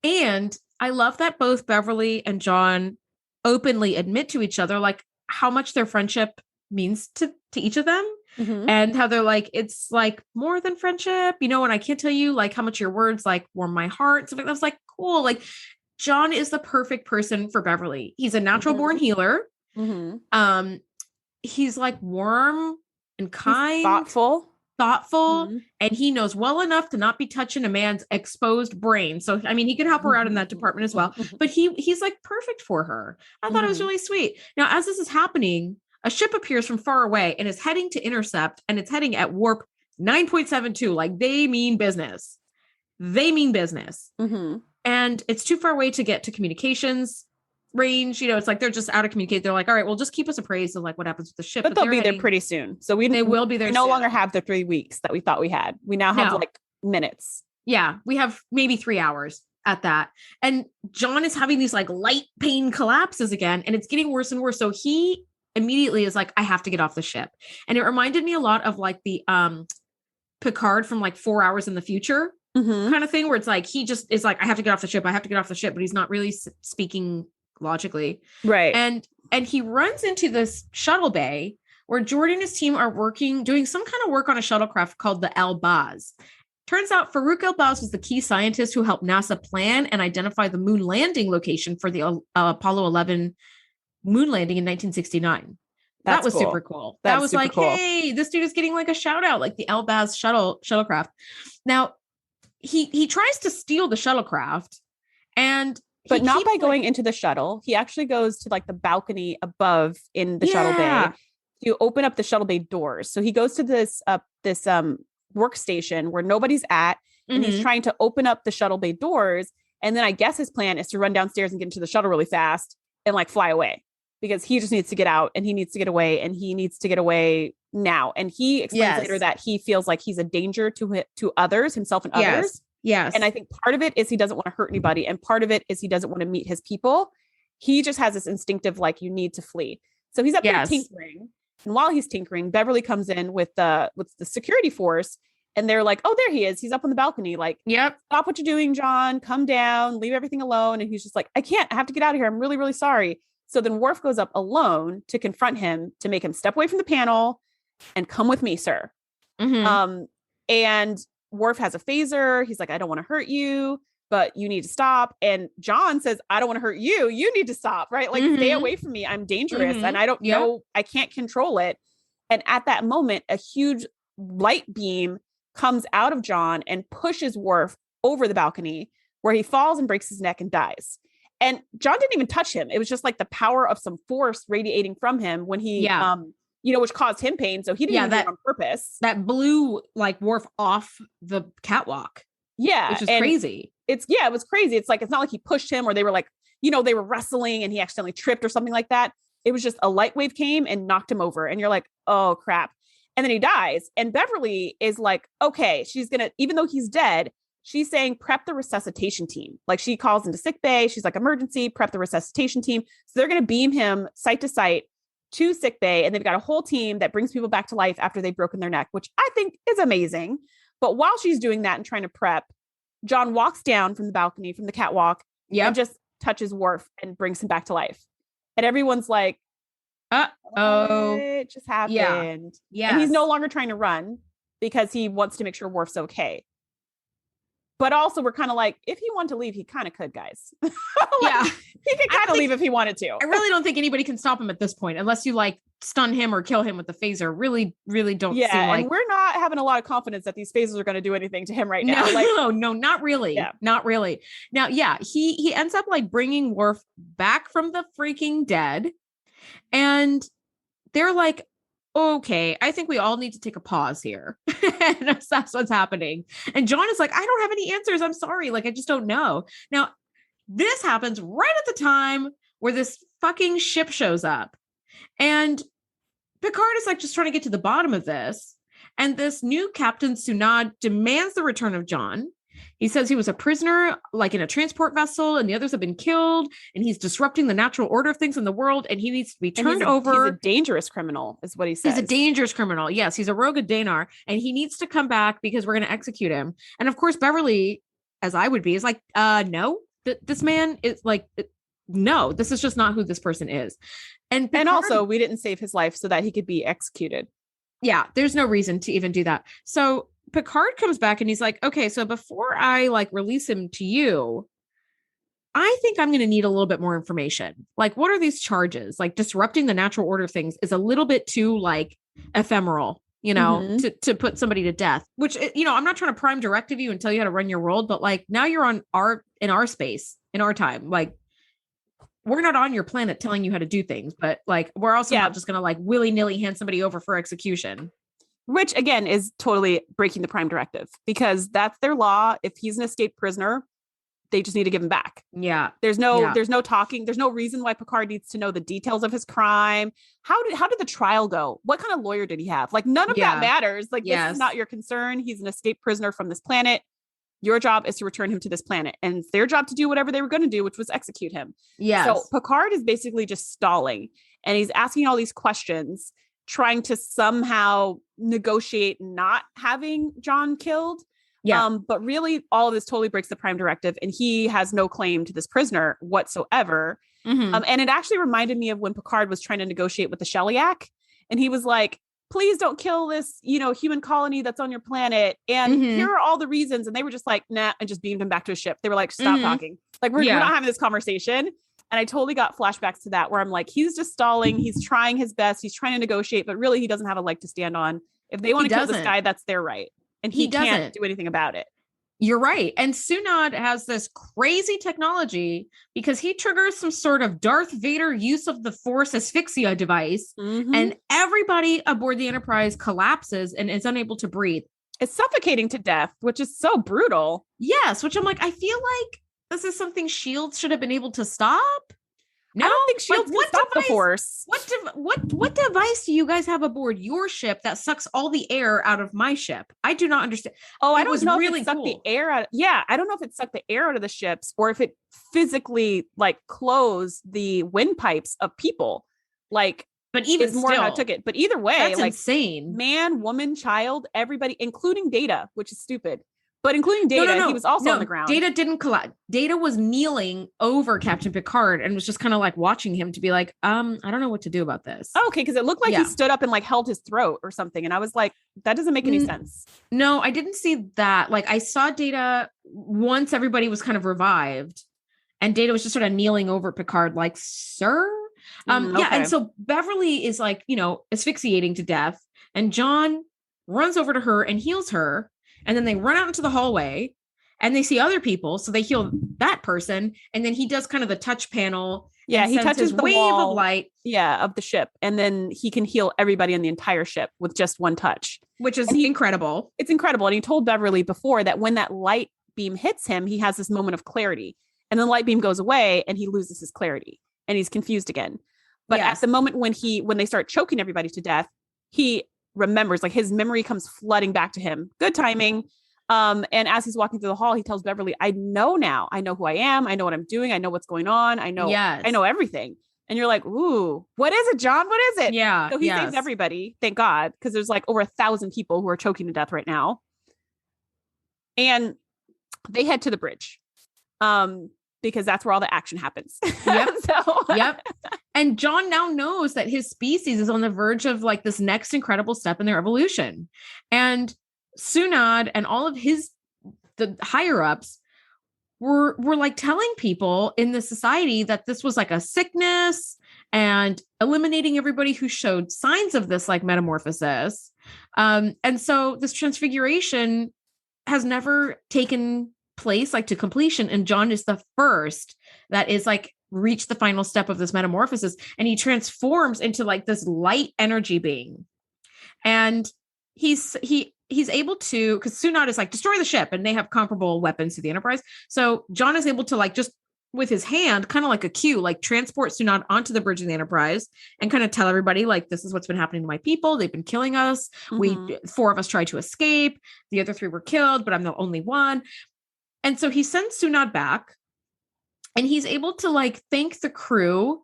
And I love that both Beverly and John openly admit to each other, like, how much their friendship means to each of them, and how they're like, it's like more than friendship, and I can't tell you like how much your words like warm my heart. So that was like cool. Like John is the perfect person for Beverly. He's a natural born healer. He's like warm and kind, he's thoughtful, and he knows well enough to not be touching a man's exposed brain. So I mean, he could help her out in that department as well, but he's like perfect for her. I thought it was really sweet. Now, as this is happening, a ship appears from far away and is heading to intercept, and it's heading at warp 9.72. Like they mean business. They mean business. Mm-hmm. And it's too far away to get to communications range. You know, it's like they're just out of communicate. They're like, all right, well, just keep us appraised of like what happens with the ship. But they'll be there pretty soon. So they will be there. We no longer have the 3 weeks that we thought we had. We now have like minutes. Yeah, we have maybe 3 hours at that. And John is having these like light pain collapses again, and it's getting worse and worse. So he immediately is like, I have to get off the ship. And it reminded me a lot of like the Picard from like 4 hours in the future. Kind of thing where it's like he just is like, I have to get off the ship, but he's not really speaking logically, right? And he runs into this shuttle bay where Geordi and his team are doing some kind of work on a shuttlecraft called the Al-Baz. Turns out Farouk Al-Baz was the key scientist who helped NASA plan and identify the moon landing location for the Apollo 11 moon landing in 1969. That was cool. Super cool. That was like, cool. Hey, this dude is getting like a shout out, like the Al-Baz shuttlecraft. Now, he tries to steal the shuttlecraft, but not by going into the shuttle. He actually goes to like the balcony above in the shuttle bay to open up the shuttle bay doors. So he goes to this workstation where nobody's at, and he's trying to open up the shuttle bay doors. And then I guess his plan is to run downstairs and get into the shuttle really fast and like fly away, because he just needs to get out and he needs to get away, and he needs to get away now. And he explains later that he feels like he's a danger to others, himself and others. Yes. And I think part of it is he doesn't want to hurt anybody. And part of it is he doesn't want to meet his people. He just has this instinctive, like, you need to flee. So he's up there tinkering. And while he's tinkering, Beverly comes in with the security force, and they're like, oh, there he is. He's up on the balcony. Like, stop what you're doing, John, come down, leave everything alone. And he's just like, I can't, I have to get out of here. I'm really, really sorry. So then Worf goes up alone to confront him, to make him step away from the panel and come with me, sir. And Worf has a phaser. He's like, I don't want to hurt you, but you need to stop. And John says, I don't want to hurt you. You need to stop, right? Like, stay away from me. I'm dangerous and I don't know. I can't control it. And at that moment, a huge light beam comes out of John and pushes Worf over the balcony, where he falls and breaks his neck and dies. And John didn't even touch him. It was just like the power of some force radiating from him when he, which caused him pain. So he didn't even do it on purpose. That blew like Worf off the catwalk. Yeah. Which is crazy. It was crazy. It's like, it's not like he pushed him or they were like, they were wrestling and he accidentally tripped or something like that. It was just a light wave came and knocked him over. And you're like, oh crap. And then he dies. And Beverly is like, okay, she's going to, even though he's dead, she's saying, prep the resuscitation team. Like, she calls into sick bay. She's like, emergency, prep the resuscitation team. So they're going to beam him site to site to sick bay. And they've got a whole team that brings people back to life after they've broken their neck, which I think is amazing. But while she's doing that and trying to prep, John walks down from the balcony, from the catwalk, and just touches Worf and brings him back to life. And everyone's like, oh, it just happened. Yeah. And he's no longer trying to run because he wants to make sure Worf's okay. But also, we're kind of like, if he wanted to leave, he kind of could, guys. He could kind of leave if he wanted to. I really don't think anybody can stop him at this point, unless you like stun him or kill him with the phaser. Really, really don't seem like. And we're not having a lot of confidence that these phasers are going to do anything to him right now. No, not really. Yeah. Not really. Now, he ends up like bringing Worf back from the freaking dead, and they're like, okay, I think we all need to take a pause here. And that's what's happening. And John is like, I don't have any answers. I'm sorry. Like, I just don't know. Now, this happens right at the time where this fucking ship shows up. And Picard is like just trying to get to the bottom of this. And this new Captain Sunad demands the return of John. He says he was a prisoner, like in a transport vessel, and the others have been killed, and he's disrupting the natural order of things in the world, and he needs to be turned over. He's a dangerous criminal, is what he says. He's a dangerous criminal. Yes, he's a rogue Danar, and he needs to come back because we're going to execute him. And of course, Beverly, as I would be, is like, no, this man is like, no, this is just not who this person is. And also, we didn't save his life so that he could be executed. Yeah, there's no reason to even do that. So Picard comes back and he's like, okay, so before I like release him to you, I think I'm going to need a little bit more information. Like, what are these charges? Like, disrupting the natural order of things is a little bit too like ephemeral, to put somebody to death, which, I'm not trying to prime directive you and tell you how to run your world, but like now you're in our space, in our time. Like, we're not on your planet telling you how to do things, but like, we're also not just going to like willy-nilly hand somebody over for execution. Which again is totally breaking the Prime Directive because that's their law. If he's an escaped prisoner, they just need to give him back. Yeah. There's no talking. There's no reason why Picard needs to know the details of his crime. How did the trial go? What kind of lawyer did he have? Like none of that matters. Like this is not your concern. He's an escaped prisoner from this planet. Your job is to return him to this planet, and it's their job to do whatever they were going to do, which was execute him. Yes. So Picard is basically just stalling, and he's asking all these questions, trying to somehow negotiate not having John killed. Yeah. But really all of this totally breaks the Prime Directive, and he has no claim to this prisoner whatsoever. Mm-hmm. And it actually reminded me of when Picard was trying to negotiate with the Shellyak, and he was like, please don't kill this, human colony that's on your planet. And here are all the reasons. And they were just like, nah, and just beamed him back to his ship. They were like, stop talking. Like, we're not having this conversation. And I totally got flashbacks to that where I'm like, he's just stalling. He's trying his best. He's trying to negotiate, but really he doesn't have a leg to stand on. If they want to kill this guy, that's their right. And he can't do anything about it. You're right. And Sunad has this crazy technology because he triggers some sort of Darth Vader use of the Force asphyxia device. Mm-hmm. And everybody aboard the Enterprise collapses and is unable to breathe. It's suffocating to death, which is so brutal. Yes, which I'm like, I feel like this is something S.H.I.E.L.D. should have been able to stop. No, I don't think S.H.I.E.L.D. can stop the Force. What device do you guys have aboard your ship that sucks all the air out of my ship? I do not understand. Oh, I don't know if it sucked the air out. Yeah, I don't know if it sucked the air out of the ships or if it physically like closed the windpipes of people. Like, but even more how it took it. But either way, that's like insane. Man, woman, child, everybody, including Data, which is stupid. But including Data, he was also on the ground. Data didn't collapse. Data was kneeling over Captain Picard and was just kind of like watching him to be like, I don't know what to do about this. Oh, okay, because it looked like he stood up and like held his throat or something. And I was like, that doesn't make any sense. No, I didn't see that. Like I saw Data once everybody was kind of revived and Data was just sort of kneeling over Picard like, sir? Okay. Yeah, and so Beverly is like, asphyxiating to death. And John runs over to her and heals her. And then they run out into the hallway and they see other people. So they heal that person. And then he does kind of the touch panel. Yeah. He touches the wave wall, of light. Yeah. Of the ship. And then he can heal everybody on the entire ship with just one touch, which is incredible. It's incredible. And he told Beverly before that when that light beam hits him, he has this moment of clarity and then the light beam goes away and he loses his clarity and he's confused again. But at the moment when they start choking everybody to death, he remembers, like his memory comes flooding back to him. Good timing. And as he's walking through the hall, he tells Beverly, I know now. I know who I am. I know what I'm doing. I know what's going on. I know everything. And you're like, ooh, what is it, John? What is it? Yeah. So he saves everybody. Thank God. Because there's like over 1,000 people who are choking to death right now. And they head to the bridge. Because that's where all the action happens. Yep. Yep. And John now knows that his species is on the verge of like this next incredible step in their evolution. And Sunad and all of the higher ups were like telling people in the society that this was like a sickness and eliminating everybody who showed signs of this like metamorphosis. And so this transfiguration has never taken place like to completion. And John is the first that is like reached the final step of this metamorphosis. And he transforms into like this light energy being. And he's able to, because Sunad is like, destroy the ship, and they have comparable weapons to the Enterprise. So John is able to like just with his hand, kind of like a cue, like transport Sunad onto the bridge of the Enterprise and kind of tell everybody like, this is what's been happening to my people. They've been killing us. Mm-hmm. 4 of us tried to escape. The other 3 were killed, but I'm the only one. And so he sends Sunad back and he's able to like thank the crew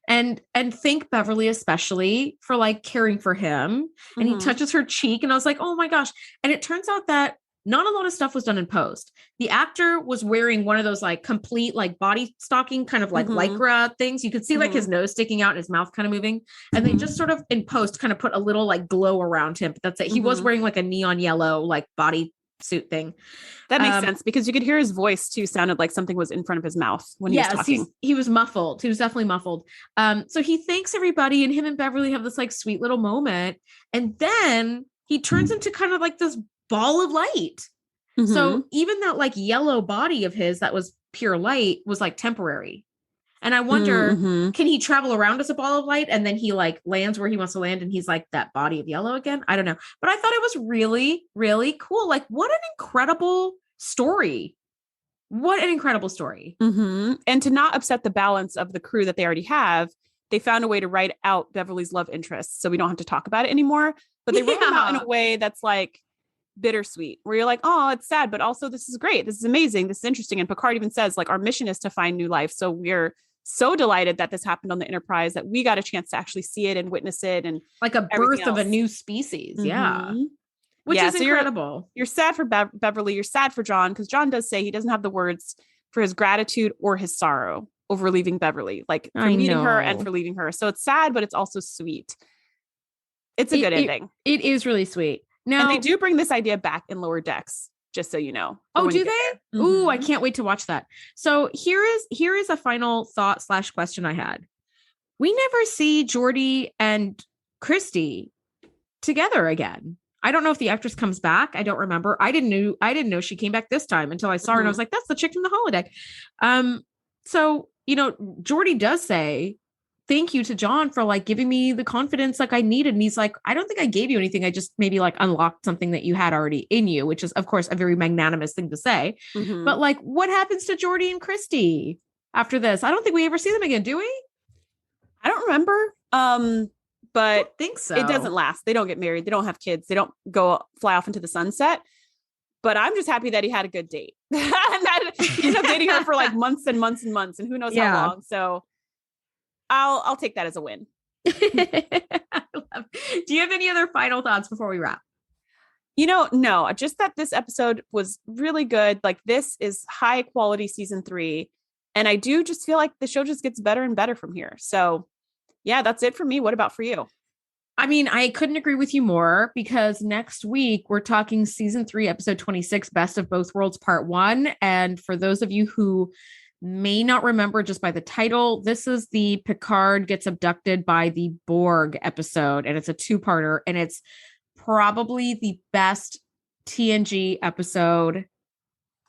and thank Beverly especially for like caring for him. And he touches her cheek and I was like, oh my gosh. And it turns out that not a lot of stuff was done in post. The actor was wearing one of those like complete like body stocking kind of like Lycra things. You could see like his nose sticking out and his mouth kind of moving. And they just sort of in post kind of put a little like glow around him. But that's it. He was wearing like a neon yellow like body suit thing. That makes sense because you could hear his voice too sounded like something was in front of his mouth when he was talking. He was muffled. He was definitely muffled. So he thanks everybody and him and Beverly have this like sweet little moment. And then he turns into kind of like this ball of light. So even that like yellow body of his that was pure light was like temporary. And I wonder, mm-hmm. can he travel around as a ball of light and then he like lands where he wants to land and he's like that body of yellow again? I don't know. But I thought it was really, really cool. Like, what an incredible story. What an incredible story. Mm-hmm. And to not upset the balance of the crew that they already have, they found a way to write out Beverly's love interests so we don't have to talk about it anymore. But they wrote them out in a way that's like bittersweet, where you're like, oh, it's sad, but also this is great. This is amazing. This is interesting. And Picard even says, like, our mission is to find new life. So we're so delighted that this happened on the Enterprise, that we got a chance to actually see it and witness it. And like a birth of a new species. Mm-hmm. Yeah. Which is so incredible. You're sad for Beverly. You're sad for John, because John does say he doesn't have the words for his gratitude or his sorrow over leaving Beverly, like for meeting her and for leaving her. So it's sad, but it's also sweet. It's a good ending. It is really sweet. Now, and they do bring this idea back in Lower Decks, just so you know. Oh, do they? Mm-hmm. Ooh, I can't wait to watch that. So here is a final thought / question I had. We never see Geordi and Christy together again. I don't know if the actress comes back. I don't remember. I didn't know she came back this time until I saw her and I was like, that's the chick from the holodeck. So, you know, Geordi does say thank you to John for like giving me the confidence like I needed. And he's like, I don't think I gave you anything. I just maybe like unlocked something that you had already in you, which is of course a very magnanimous thing to say. Mm-hmm. But like, what happens to Geordi and Christy after this? I don't think we ever see them again, do we? I don't remember. But I don't think so. It doesn't last. They don't get married. They don't have kids. They don't fly off into the sunset. But I'm just happy that he had a good date. And that he ended up dating her for like months and months and months and who knows how long. So I'll take that as a win. Do you have any other final thoughts before we wrap? You know, no, just that this episode was really good. Like, this is high quality season 3. And I do just feel like the show just gets better and better from here. So yeah, that's it for me. What about for you? I mean, I couldn't agree with you more, because next week we're talking season 3, episode 26, Best of Both Worlds, part 1. And for those of you who may not remember just by the title, this is the Picard gets abducted by the Borg episode, and it's a 2-parter, and it's probably the best TNG episode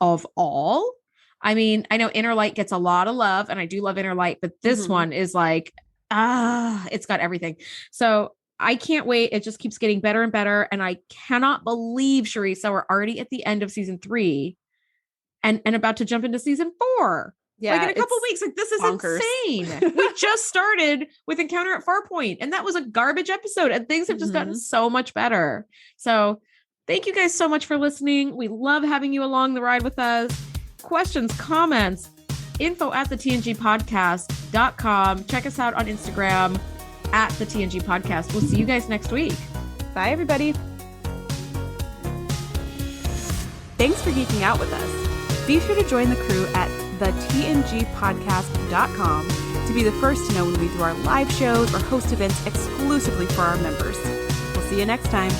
of all. I mean, I know Inner Light gets a lot of love, and I do love Inner Light, but this one is like, it's got everything. So I can't wait. It just keeps getting better and better. And I cannot believe, Shereese, so we're already at the end of season 3 and about to jump into season 4. Yeah, like in a couple of weeks. Like, this is bonkers. Insane. We just started with Encounter at Farpoint, and that was a garbage episode, and things have just gotten so much better. So thank you guys so much for listening. We love having you along the ride with us. Questions, comments, info@thetngpodcast.com. Check us out on Instagram @the TNG Podcast. We'll see you guys next week. Bye, everybody. Thanks for geeking out with us. Be sure to join the crew at thetngpodcast.com to be the first to know when we do our live shows or host events exclusively for our members. We'll see you next time.